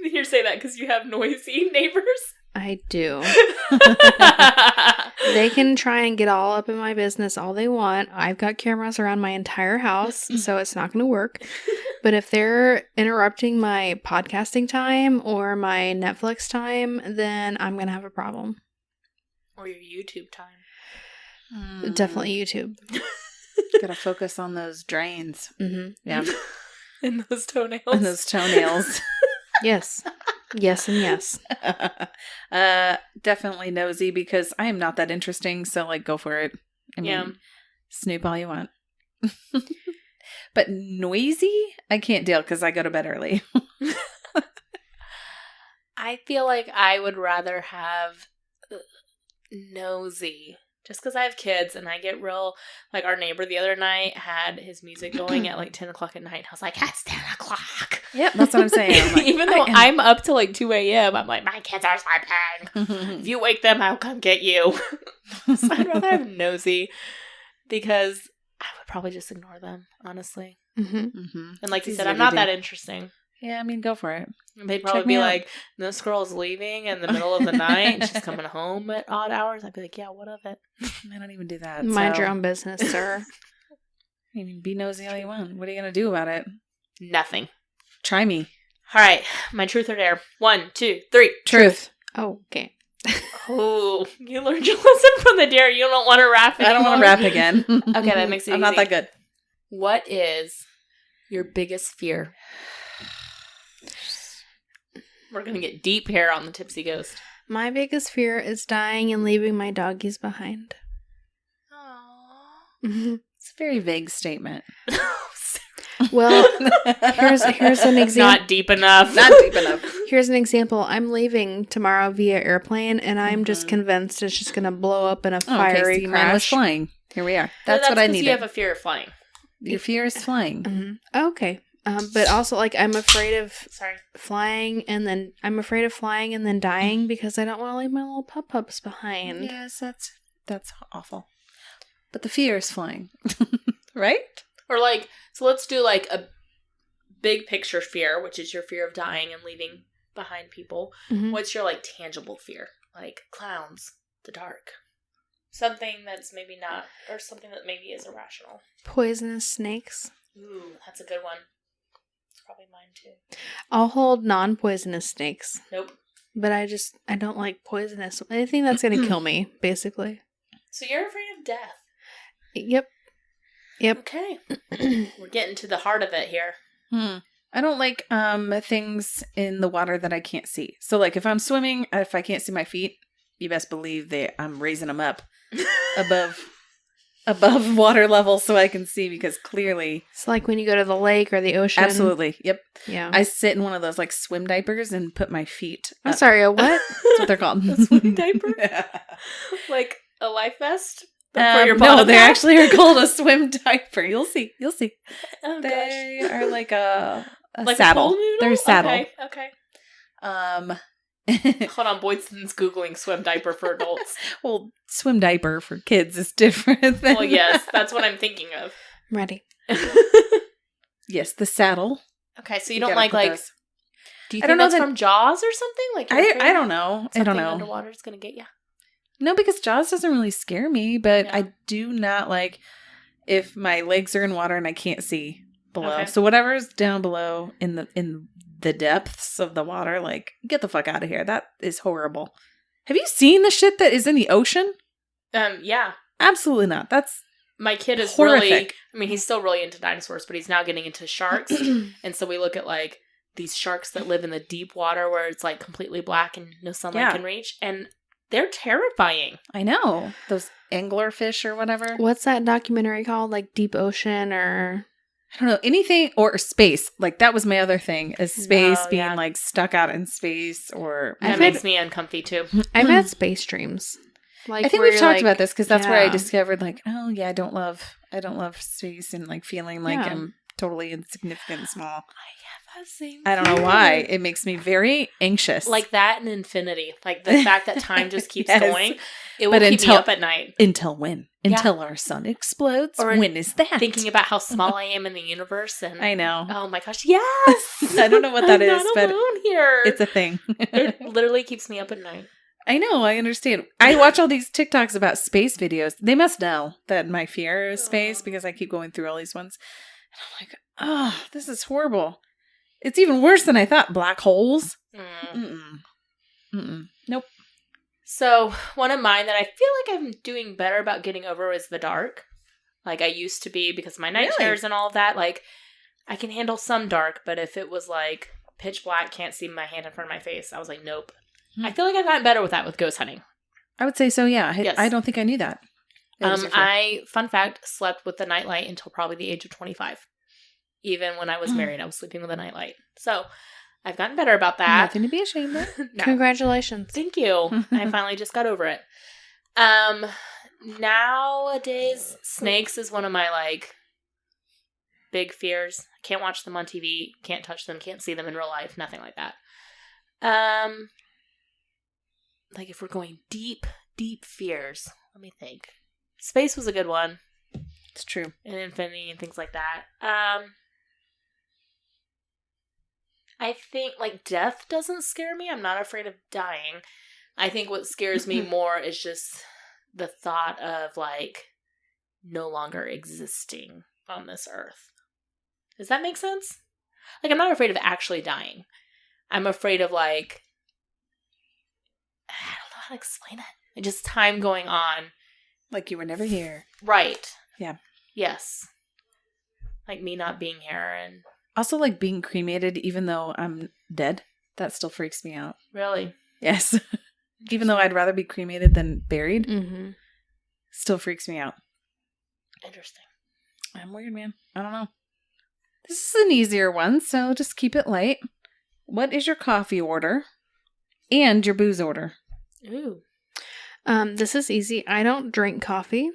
You say that because you have noisy neighbors? I do. They can try and get all up in my business all they want. I've got cameras around my entire house, so it's not going to work. But if they're interrupting my podcasting time or my Netflix time, then I'm going to have a problem. Or your YouTube time. Definitely YouTube. Gotta focus on those drains. Mm-hmm. Yeah. And those toenails. And those toenails. Yes. Yes and yes. Definitely nosy because I am not that interesting. So, like, go for it. I mean, Yeah. snoop all you want. But noisy, I can't deal because I go to bed early. I feel like I would rather have nosy. Just because I have kids and I get real, like our neighbor the other night had his music going at like 10 o'clock at night. I was like, it's 10 o'clock. Yep, that's what I'm saying. I'm like, Even though I'm up till like 2 a.m., I'm like, my kids are sleeping. If you wake them, I'll come get you. So I'd rather have nosy because I would probably just ignore them, honestly. Mm-hmm. And like you It's said, easy I'm to not do. that interesting. Yeah, I mean, go for it. And they'd Check probably me be out. like, this girl's leaving in the middle of the night and she's coming home at odd hours. I'd be like, yeah, what of it? I don't even do that. Mind so- your own business, sir. I mean, be nosy all you want. What are you going to do about it? Nothing. Try me. All right, my truth or dare. 1, 2, 3. Truth. Oh, okay. Oh, you learned your lesson from the dare. You don't want to rap anymore. I don't want to rap again. Okay, that makes it I'm not easy. that good. What is your biggest fear? We're going to get deep here on the Tipsy Ghost. My biggest fear is dying and leaving my doggies behind. Aww. Mhm. It's a very vague statement. Well, here's an example. Not deep enough. Not deep enough. Here's an example. I'm leaving tomorrow via airplane, and I'm just Mhm. convinced it's just going to blow up in a Okay, fiery see, mine was crash. flying. Here we are. That's what I 'cause needed. You have a fear of flying. Your fear is flying. Mhm. Okay. But also, like, I'm afraid of Sorry. flying and then dying because I don't want to leave my little pup-pups behind. Yes, that's awful. But the fear is flying. Right? Or like, so let's do like a big picture fear, which is your fear of dying and leaving behind people. Mhm. What's your like tangible fear? Like clowns, the dark. Something that's maybe not, or something that maybe is irrational. Poisonous snakes. Ooh, that's a good one. It's probably mine too. I'll hold non-poisonous snakes, Nope. but I don't like poisonous. Anything that's going to kill me, basically. So you're afraid of death. Yep. Okay. We're getting to the heart of it here. I don't like things in the water that I can't see. So like if I'm swimming, if I can't see my feet, you best believe that I'm raising them up above water level so I can see because clearly. It's like when you go to the lake or the ocean. Absolutely. Yep. Yeah. I sit in one of those like swim diapers and put my feet I'm up. sorry, a what? That's what they're called. A swim diaper? Like a life vest? But for your no, bottom they half? actually are called a swim diaper. You'll see. Oh, They gosh. are like a Like saddle. A pool noodle? They're a saddle. Okay. Um, Hold on, Boydson's Googling swim diaper for adults. well, swim diaper for kids is different than Well, yes, that's what I'm thinking of. I'm ready. Yes, the saddle. Okay, so you gotta don't like put those- do you I think don't know that's that- from Jaws or something? Like you're afraid I don't know. I don't something know. underwater is going to get you? No, because Jaws doesn't really scare me, but Yeah. I do not like if my legs are in water and I can't see below. Okay. So whatever's down below in the depths of the water, like, get the fuck out of here. That is horrible. Have you seen the shit that is in the ocean? Yeah. Absolutely not. That's My kid is horrific. really, I mean, he's still really into dinosaurs, but he's now getting into sharks. And so we look at like these sharks that live in the deep water where it's like completely black and no sunlight can reach. And they're terrifying. I know. Those anglerfish or whatever. What's that documentary called? Like Deep Ocean or... I don't know. Anything or space. Like, that was my other thing, is space Oh, being yeah. like stuck out in space or... That I've makes had- me uncomfy too. I've had space dreams. Like I think where we've you're talked like- about this because that's where I yeah. discovered like, oh yeah, I don't love space and like feeling like Yeah. I'm totally insignificant and small. I have that same I don't know why. It makes me very anxious. Like that and infinity. Like the fact that time just keeps Yes. going. It will But keep me until- up at night. until when? Yeah. Until our sun explodes? Or when is that? Thinking about how small I am in the universe and I know. oh my gosh, yes! I don't know what that I'm is, not but alone here. it's a thing. It literally keeps me up at night. I know, I understand. I watch all these TikToks about space videos. They must know that my fear is space because I keep going through all these ones. And I'm like, oh, this is horrible. It's even worse than I thought. Black holes. Nope. So one of mine that I feel like I'm doing better about getting over is the dark. Like I used to be because of my night Really? terrors and all of that. Like I can handle some dark, but if it was like pitch black, can't see my hand in front of my face, I was like, nope. I feel like I've gotten better with that with ghost hunting. I would say so, yeah. Yes. I don't think I knew that. That was your fear. I, fun fact, slept with the nightlight until probably the age of 25. Even when I was married, I was sleeping with a nightlight. So I've gotten better about that. Nothing to be ashamed of. No. Congratulations. Thank you. I finally just got over it. Nowadays, snakes is one of my like big fears. Can't watch them on TV, can't touch them, can't see them in real life, nothing like that. Like if we're going deep fears, let me think. Space was a good one. It's true. And infinity and things like that. I think like death doesn't scare me. I'm not afraid of dying. I think what scares me more is just the thought of like no longer existing on this earth. Does that make sense? Like I'm not afraid of actually dying. I'm afraid of like I don't know how to explain it. Just time going on. Like you were never here. Right. Yeah. Yes. Like me not being here and Also, like being cremated, even though I'm dead, that still freaks me out. really. Yes. Even though I'd rather be cremated than buried, Mm-hmm. still freaks me out. Interesting. I'm weird, man. I don't know. This is an easier one, so just keep it light. What is your coffee order and your booze order? Ooh. This is easy. I don't drink coffee.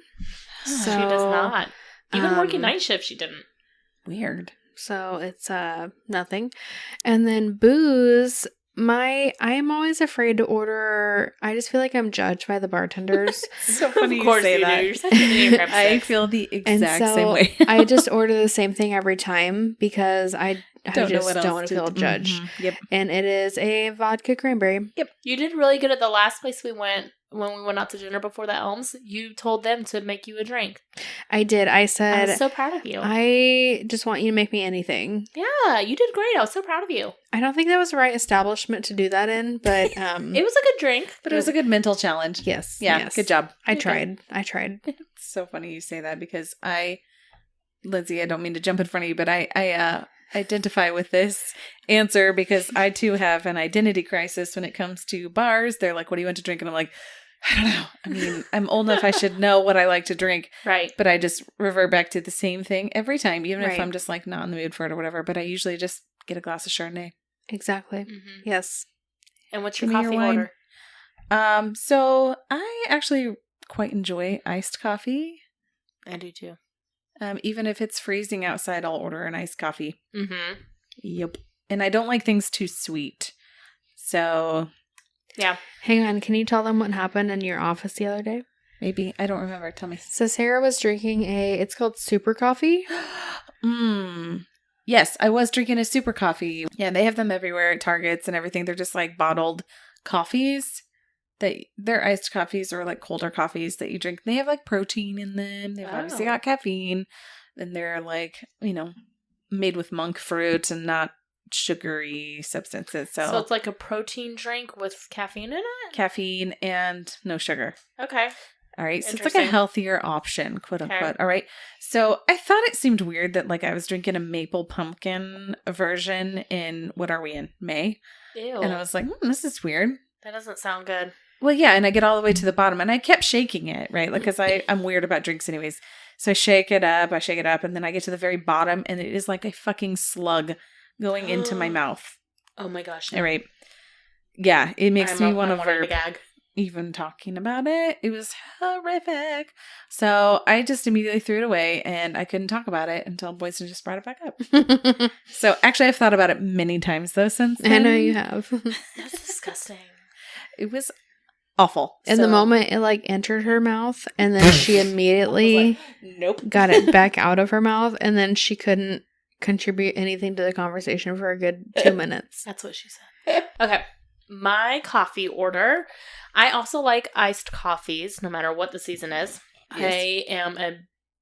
So She does not. Even working um, night shift, she didn't. Weird. So it's nothing. And then booze, I am always afraid to order. I just feel like I'm judged by the bartenders. It's so funny Of course you say you that. do. You're such an Enneagram I 6. feel the And exact so same way. I just order the same thing every time because I just don't want to feel judged. Mhm. Yep. And it is a vodka cranberry. You did really good at the last place we went when we went out to dinner before the Elms. You told them to make you a drink. I did. I I said, was so proud of you. I just want you to make me anything. Yeah, you did great. I was so proud of you. I don't think that was the right establishment to do that in, but It was a good drink. But it was a good mental challenge. yes. Yeah, yes. good job. I Okay. tried. It's so funny you say that because Lindsay, I don't mean to jump in front of you, but I identify with this answer because I too have an identity crisis when it comes to bars. They're like, what do you want to drink? And I'm like, I don't know. I mean, I'm old enough I should know what I like to drink, Right. but I just revert back to the same thing every time, even if Right. I'm just like not in the mood for it or whatever. But I usually just get a glass of Chardonnay. Exactly. Mm-hmm. Yes. And what's your Give me your coffee wine. order? So I actually quite enjoy iced coffee. I do too. Even if it's freezing outside, I'll order an iced coffee. Mm-hmm. Yep. And I don't like things too sweet. So Yeah. Hang on. Can you tell them what happened in your office the other day? maybe, I don't remember. Tell me. So Sarah was drinking it's called Super Coffee. Yes, I was drinking a super coffee. Yeah, they have them everywhere at Targets and everything. They're just like bottled coffees that they're iced coffees or like colder coffees that you drink. They have like protein in them. They've obviously got caffeine. And they're like, made with monk fruit and not sugary substances. So it's like a protein drink with caffeine in it? Caffeine and no sugar. Okay. All right. So it's like a healthier option, quote unquote. Okay. All right. So I thought it seemed weird that like I was drinking a maple pumpkin version in, what are we in? May? Ew. And I was like, this is weird. That doesn't sound good. Well, yeah. And I get all the way to the bottom and I kept shaking it, right? Like, because I'm weird about drinks anyways. So I shake it up, and then I get to the very bottom and it is like a fucking slug going into my mouth. Oh my gosh. No. All right. Yeah. It makes me want to verb. Gag. Even talking about it. It was horrific. So I just immediately threw it away and I couldn't talk about it until Boyson just brought it back up. So actually I've thought about it many times though since then. I know you have. That's disgusting. It was awful. In the moment it like entered her mouth and then she immediately nope, got it back out of her mouth and then she couldn't contribute anything to the conversation for a good 2 minutes. That's what she said. Okay. My coffee order. I also like iced coffees, no matter what the season is. Yes. I am a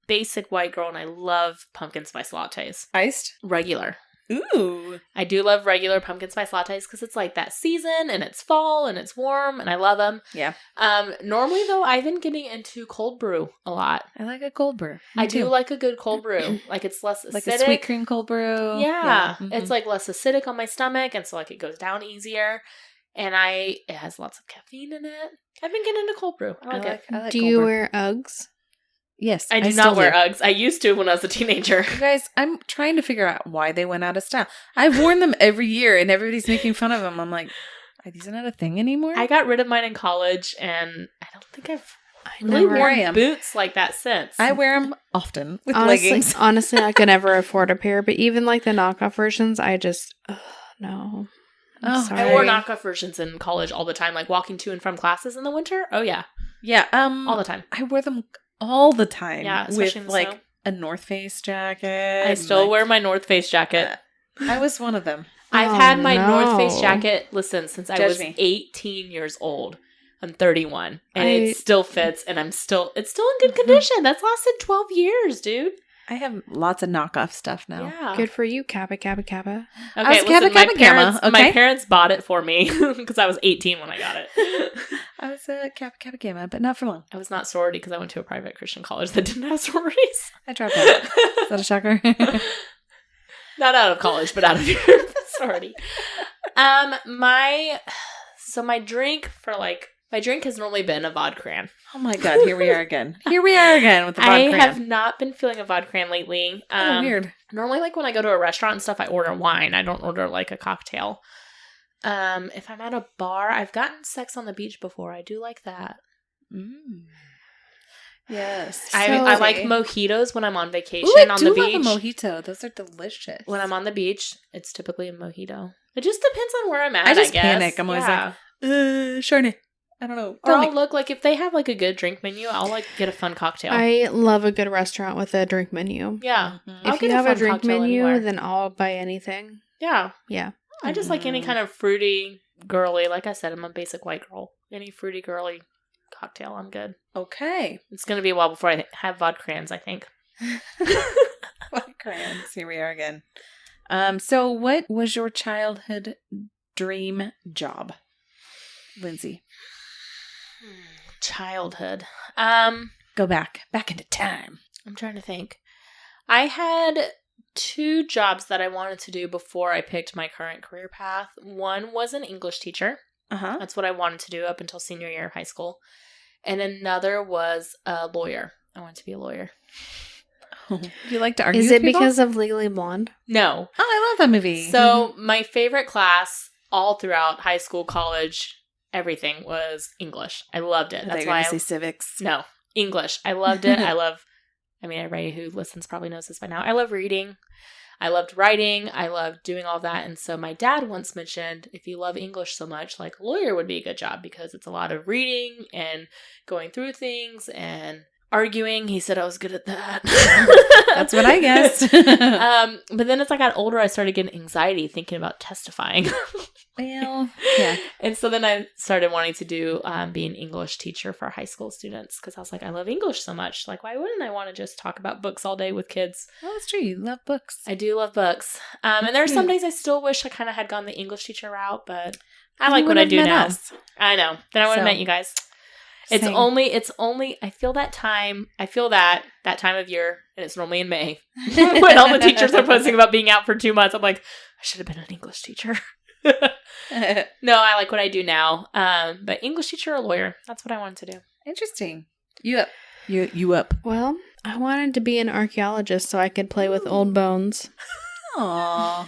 basic white girl, and I love pumpkin spice lattes. Iced? Regular. Ooh. I do love regular pumpkin spice lattes because it's like that season, and it's fall, and it's warm, and I love them. Yeah. Normally, though, I've been getting into cold brew a lot. I like a cold brew. I do like a good cold brew. Like, it's less acidic. Like a sweet cream cold brew. Yeah. Mm-hmm. It's like less acidic on my stomach, and so like it goes down easier. And it has lots of caffeine in it. I've been getting into cold brew. I like it. I like do you wear Uggs? Yes. I do not wear Uggs. I used to when I was a teenager. You guys, I'm trying to figure out why they went out of style. I've worn them every year and everybody's making fun of them. I'm like, are these not a thing anymore? I got rid of mine in college and I don't think I've really worn boots like that since. I wear them often with leggings. Honestly, I could never afford a pair, but even like the knockoff versions, I just, no. I wore knockoff versions in college all the time, like walking to and from classes in the winter. Oh yeah, yeah, all the time. I wore them all the time. Yeah, especially with like a North Face jacket. I still wear my North Face jacket. I was one of them. I've had my North Face jacket. Listen, since I was 18 years old. I'm 31, and it still fits, and it's still in good condition. That's lasted 12 years, dude. I have lots of knockoff stuff now. Yeah. Good for you, Kappa, Kappa, Kappa. Okay, listen, my parents bought it for me because I was 18 when I got it. I was a Kappa, Kappa, Gamma, but not for long. I was not sorority because I went to a private Christian college that didn't have sororities. I dropped out. Is that a shocker? Not out of college, but out of your sorority. My drink has normally been a vodka. Oh my god, here we are again. Here we are again with the vodka. I have not been feeling a vodka lately. Weird. Normally, like when I go to a restaurant and stuff, I order wine. I don't order like a cocktail. If I'm at a bar, I've gotten Sex on the Beach before. I do like that. Yes. I like mojitos when I'm on vacation on the beach. I love a mojito. Those are delicious. When I'm on the beach, it's typically a mojito. It just depends on where I'm at, I guess. panic. I'm always like, Chardonnay. I don't know. Or I'll look, like, if they have, like, a good drink menu, I'll, like, get a fun cocktail. I love a good restaurant with a drink menu. Yeah. If you have a drink menu, then I'll buy anything. Yeah. Yeah. I just like any kind of fruity, girly, like I said, I'm a basic white girl. Any fruity, girly cocktail, I'm good. Okay. It's going to be a while before I have vodka, I think. Vodka. Here we are again. So what was your childhood dream job, Lindsay? Childhood. Go back into time. I'm trying to think. I had 2 jobs that I wanted to do before I picked my current career path. One was an English teacher. That's what I wanted to do up until senior year of high school. And another was a lawyer. I wanted to be a lawyer. You like to argue with people? Is it because of Legally Blonde? No. Oh, I love that movie. So my favorite class all throughout high school, college, everything was English. I loved it. That's why I say civics. No, English. I loved it. Everybody who listens probably knows this by now. I love reading. I loved writing. I loved doing all that. And so my dad once mentioned, if you love English so much, like, lawyer would be a good job because it's a lot of reading and going through things and arguing. He said I was good at that. That's what I guessed. But then as I got older, I started getting anxiety thinking about testifying. Well, yeah. And so then I started wanting to do be an English teacher for high school students because I was like, I love English so much. Like, why wouldn't I want to just talk about books all day with kids? Well, that's true. You love books. I do love books. And there are some days I still wish I kind of had gone the English teacher route, but I like what I do now. I know. Then I would have met you guys. It's only, I feel that time of year, and it's normally in May, when all the teachers are posting about being out for 2 months. I'm like, I should have been an English teacher. No, I like what I do now. But English teacher or lawyer, that's what I wanted to do. Interesting. You up. You up. Well, I wanted to be an archaeologist so I could play with old bones. Aww.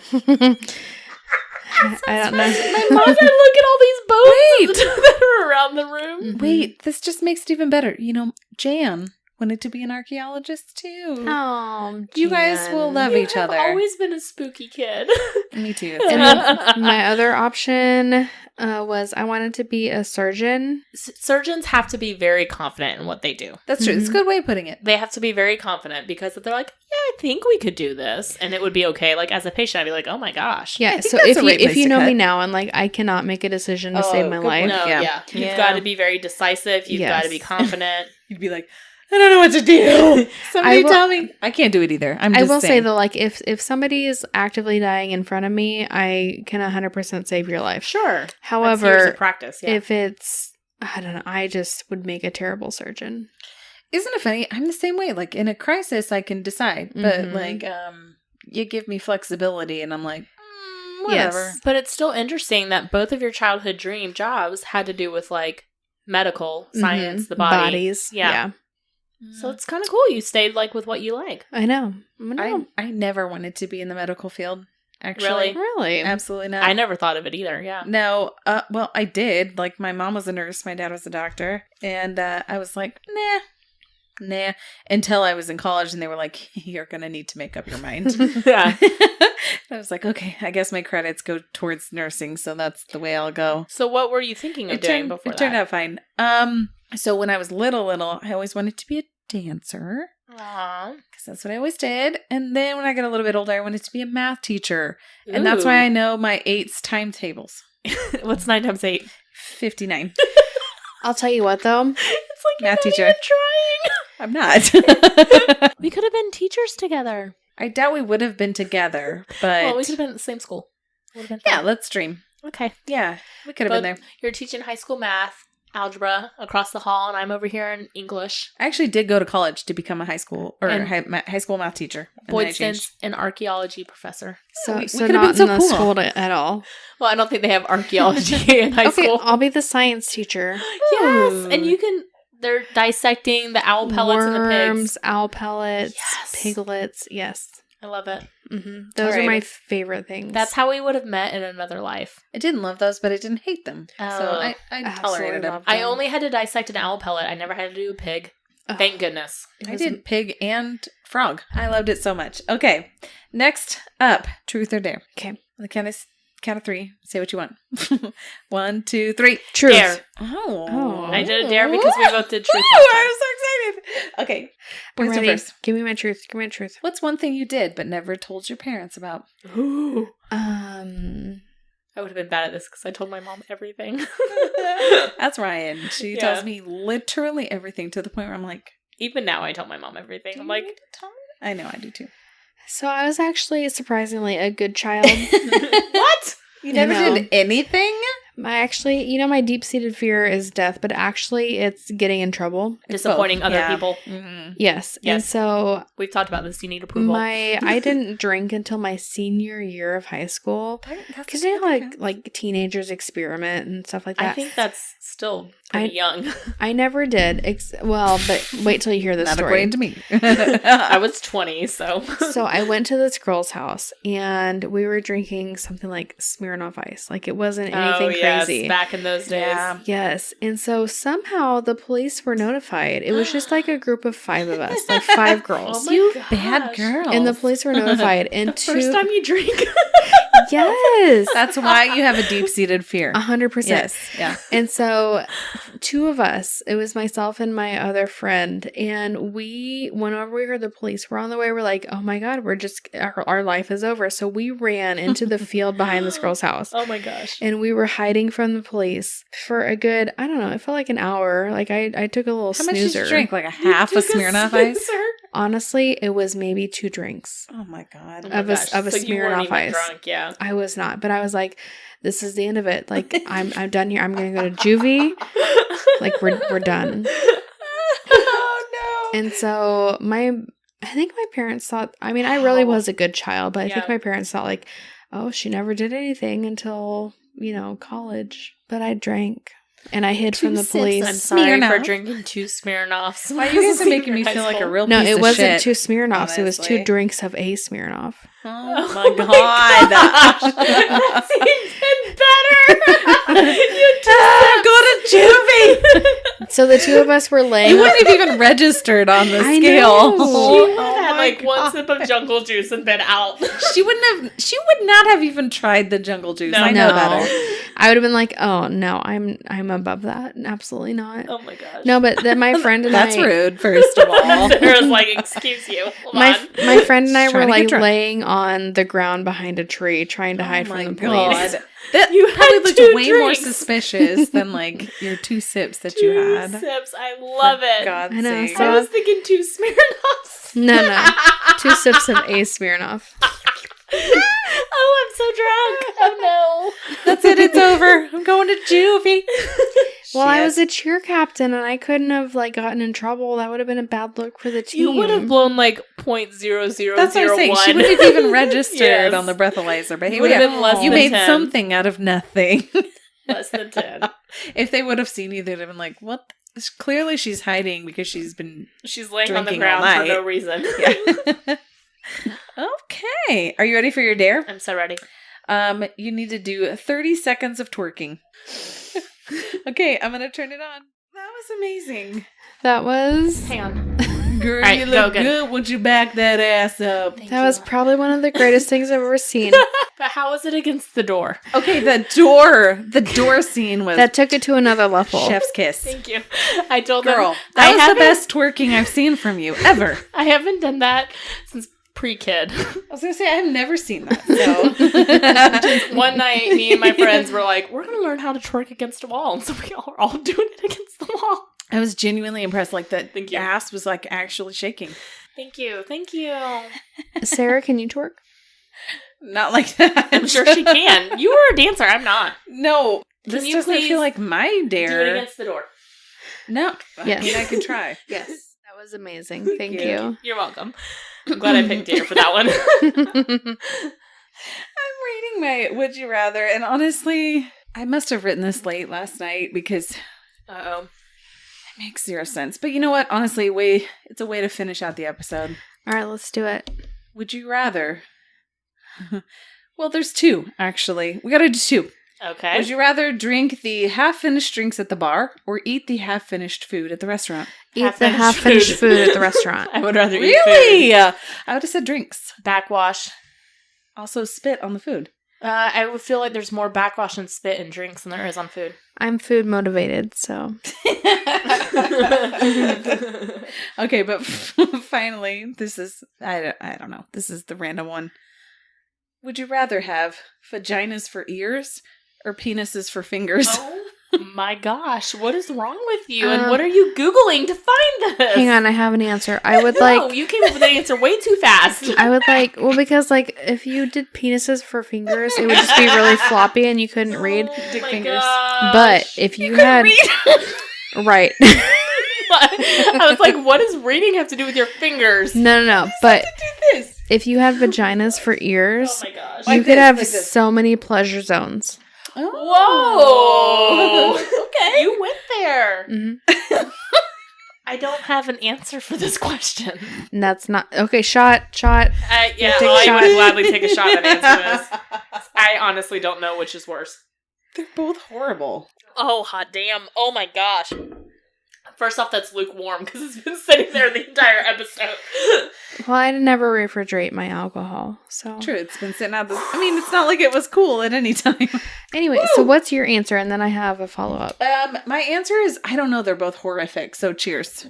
I don't know. My mom said, look at all these bones that are around the room. Wait, this just makes it even better. You know, Jan wanted to be an archaeologist too. Oh, you guys will love each other. I've always been a spooky kid. Me too. And then my other option was I wanted to be a surgeon. Surgeons have to be very confident in what they do. That's true. It's a good way of putting it. They have to be very confident because if they're like, yeah, I think we could do this, and it would be okay. Like as a patient, I'd be like, oh my gosh. Yeah. So if you know me now and like I cannot make a decision to save my life. No, yeah. You've got to be very decisive. You've got to be confident. You'd be like, I don't know what to do. Somebody tell me. I can't do it either. I will say though, like if somebody is actively dying in front of me, I can 100% save your life. Sure. However, that's years of practice. Yeah. If it's, I don't know, I just would make a terrible surgeon. Isn't it funny? I'm the same way. Like in a crisis, I can decide, but like you give me flexibility, and I'm like, whatever. Yes. But it's still interesting that both of your childhood dream jobs had to do with like medical science, the body. Bodies. Yeah. So it's kind of cool. You stayed like with what you like. I know. I never wanted to be in the medical field. Actually, really, absolutely not. I never thought of it either. Yeah. No. Well, I did. Like my mom was a nurse, my dad was a doctor, and I was like, nah. Until I was in college, and they were like, "You're gonna need to make up your mind." Yeah. I was like, okay, I guess my credits go towards nursing, so that's the way I'll go. So what were you thinking of doing before that? It turned out fine. So when I was little, I always wanted to be a dancer. Aww. Because that's what I always did. And then when I got a little bit older, I wanted to be a math teacher. Ooh. And that's why I know my 8's timetables. What's 9 times 8? 59. I'll tell you what, though. It's like math teacher. Trying. I'm not. We could have been teachers together. I doubt we would have been together, but... Well, we could have been at the same school. Yeah, let's dream. Okay. Yeah, we could have been there. You're teaching high school math, algebra across the hall, and I'm over here in English. I actually did go to college to become a high school math teacher. Boydston's an archaeology professor. So not in the school at all. Well, I don't think they have archaeology in high school. I'll be the science teacher. Yes, and they're dissecting the owl pellets and the pigs. Owl pellets, piglets. Yes. I love it. Mm-hmm. Those are my favorite things. That's how we would have met in another life. I didn't love those, but I didn't hate them. So I tolerated them. I only had to dissect an owl pellet. I never had to do a pig. Thank goodness. I did pig and frog. I loved it so much. Okay. Next up, truth or dare. Okay. On the count of 3. Say what you want. 1, 2, 3. Truth. Dare. Oh. I did a dare because we both did truth. I was so excited. Okay. I'm ready. First. Give me my truth. What's one thing you did but never told your parents about? Ooh. I would have been bad at this because I told my mom everything. That's Ryan. She tells me literally everything to the point where I'm like, even now I tell my mom everything. I'm like, I know, I do too. So I was actually surprisingly a good child. What? You never did anything? My deep-seated fear is death, but actually it's getting in trouble. Disappointing other people. Mm-hmm. Yes. And so... We've talked about this. You need approval. I didn't drink until my senior year of high school. Because like teenagers experiment and stuff like that. I think that's still pretty young. I never did. But wait till you hear this Not story. Not according to me. I was 20, so... So I went to this girl's house, and we were drinking something like Smirnoff Ice. Like, it wasn't anything crazy. Back in those days. Yeah. Yes. And so somehow the police were notified. It was just like a group of 5 of us, like 5 girls. Oh my bad girl. And the police were notified. And first time you drink. Yes. That's why you have a deep-seated fear. 100%. Yes. Yeah. And so 2 of us, it was myself and my other friend, and whenever we heard the police were on the way, we're like, oh my God, our life is over. So we ran into the field behind this girl's house. Oh my gosh. And we were hiding from the police for a good, I don't know, it felt like an hour. Like I took a little How snoozer. much did you drink? Like a half a Smirnoff Ice? Honestly, it was maybe 2 drinks Oh my God. of a So you weren't Smirnoff even Ice. drunk, yeah. I was not, but I was like, this is the end of it. Like I'm done here. I'm gonna go to juvie. Like we're done. Oh no. And so I think my parents thought, I mean, I really was a good child, but I think Yeah. my parents thought like, oh, she never did anything until, college. But I drank and I hid from the police. I'm sorry for Smirnoff. drinking 2 Smirnoffs. Why you guys are making me feel like a real No, piece it of wasn't shit. 2 Smirnoffs. It was 2 honestly. drinks of a Smirnoff. Oh my God. That's even better. You Go to juvie. So the 2 of us were laying. You wouldn't have even registered on the I scale. know. She would have Oh had my like one God. sip of jungle juice and been out. She would not have even tried the jungle juice. No. I know No. better. I would have been like, oh no, I'm above that. Absolutely not. Oh my gosh. No, but then my friend and That's I, rude, first of all. Sarah's like, excuse you. Hold on. my friend and I Just were trying to get like drunk. laying on the ground behind a tree trying to hide Oh from my the police. God. That You probably had looked 2 way more drinks. suspicious than like your 2 sips that you 2 had. sips. I love it. God's I know, sake. so- I was thinking 2 Smirnoffs. No. 2 sips of a Smirnoff. Oh, I'm so drunk. Oh no. That's it. It's over. I'm going to juvie. Well, I Shit. was a cheer captain and I couldn't have like gotten in trouble. That would have been a bad look for the team. You would have blown like 0.0001. That's what I'm saying. She wouldn't have even registered Yes. on the breathalyzer. But It hey, would have yeah, been less you than made 10. something out of nothing. Less than 10. If they would have seen you, they'd have been like, "What? Clearly, she's hiding because she's been." She's laying on the Drinking all ground for night. no reason. Yeah. Okay. Are you ready for your dare? I'm so ready. You need to do 30 seconds of twerking. Okay, I'm gonna turn it on. That was amazing. That was Hang on. Girl, All right, you go look again. good. Would you back that ass up? that was probably one of the greatest things I've ever seen. But how is it against the door? Okay, the door scene was That took it to another level. chef's kiss. Thank you. I told Girl, them that was the haven't- best twerking I've seen from you ever. I haven't done that since pre-kid. I was gonna say I've never seen that. So One night, me and my friends were like, we're going to learn how to twerk against a wall. And so we all were all doing it against the wall. I was genuinely impressed. Like the Thank you. ass was like actually shaking. Thank you. Thank you. Sarah, can you twerk? Not like that. I'm sure she can. You were a dancer. I'm not. No, Can this you doesn't please feel like my Do dare. it against the door. No, Yes. I mean I can try. Yes. That was amazing. Thank Thank you. you. You're welcome. I'm glad I picked Dare for that one. I'm reading my Would You Rather, and honestly, I must have written this late last night because Uh-oh. it makes 0 sense. But you know what? Honestly, it's a way to finish out the episode. All right, let's do it. Would you rather? Well, there's 2, actually. We gotta do 2. Okay. Would you rather drink the half-finished drinks at the bar or eat the half-finished food at the restaurant? Eat the Half-finished half-finished food. food at the restaurant. I would rather eat Really? I would have said drinks. food. Backwash. Also spit on the food. I would feel like there's more backwash and spit in drinks than there is on food. I'm food motivated, so Okay, but finally, this is I don't know. This is the random one. Would you rather have vaginas for ears or penises for fingers? Oh my gosh, what is wrong with you? And Um, what are you Googling to find this? hang on, I have an answer. I would No, like you came up with an answer way too fast. because like if you did penises for fingers, it would just be really floppy and you couldn't read. Dick my fingers. gosh. But if you had right. I was like, what does reading have to do with your fingers? No. But Do this. if you had vaginas for ears, Oh my gosh. Like you could this, have like this. so many pleasure zones. Whoa! Okay. You went there. hmm I don't have an answer for this question. And that's not okay. Shot. Yeah, Take a I shot. would gladly take a shot at answering this. I honestly don't know which is worse. They're both horrible. Oh, hot damn. Oh my gosh. First off, that's lukewarm because it's been sitting there the entire episode. Well, I never refrigerate my alcohol, so. True, it's been sitting out I mean, it's not like it was cool at any time. Anyway, so what's your answer? And then I have a follow-up. My answer is, I don't know, they're both horrific, so cheers.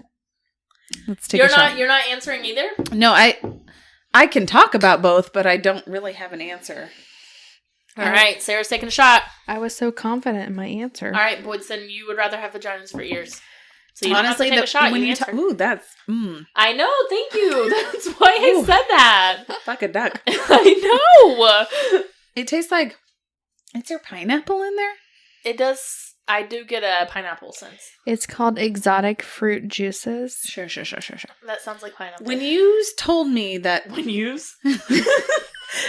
Let's take a shot. You're not answering either? No, I can talk about both, but I don't really have an answer. All right, Sarah's taking a shot. I was so confident in my answer. All right, boys, then you would rather have vaginas for ears. So you Honestly, don't have to take a shot. when you you answer. ooh, that's I know, thank you. That's why I said that. fuck a duck. I know. It tastes like, is there pineapple in there? It does. I do get a pineapple sense. It's called exotic fruit juices. Sure. That sounds like pineapple. When you told me that, When yous?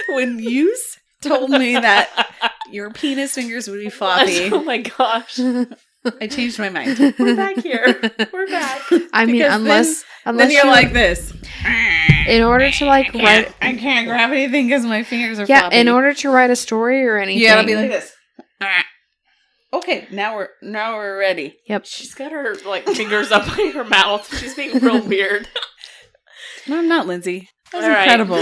when you told me that your penis fingers would be floppy, Oh my gosh. I changed my mind. We're back here. We're back. I mean, Because unless Then you're like this. in order to like write, I can't grab anything because my fingers are yeah, floppy. in order to write a story or anything, You gotta be like this. Okay, now we're ready. Yep. She's got her fingers up by her mouth. She's being real weird. No, I'm not, Lindsay. That was All right. incredible.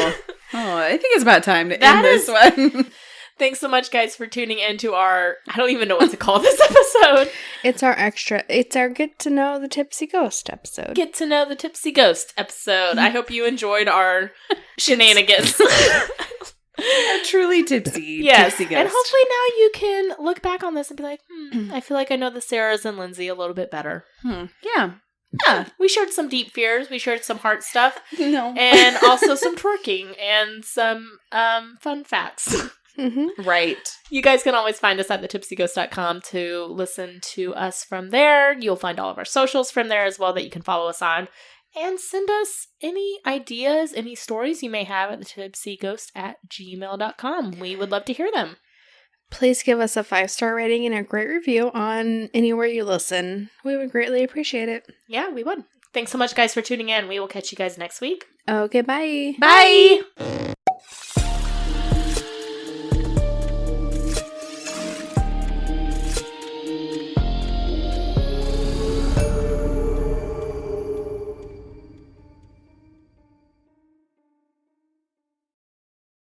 Oh, I think it's about time to That end this one. Thanks so much, guys, for tuning in to our, I don't even know what to call this episode. It's our get to know the Tipsy Ghost episode. Get to know the Tipsy Ghost episode. I hope you enjoyed our shenanigans. A truly tipsy. Yes, tipsy ghost. and hopefully now you can look back on this and be like, I feel like I know the Sarahs and Lindsay a little bit better. Yeah. We shared some deep fears. We shared some heart stuff. No. And also some twerking and some fun facts. Mm-hmm. Right. You guys can always find us at thetipsyghost.com to listen to us from there. You'll find all of our socials from there as well that you can follow us on. And send us any ideas, any stories you may have at thetipsyghost@gmail.com. We would love to hear them. Please give us a 5-star rating and a great review on anywhere you listen. We would greatly appreciate it. Yeah, we would. Thanks so much, guys, for tuning in. We will catch you guys next week. Okay, bye. Bye.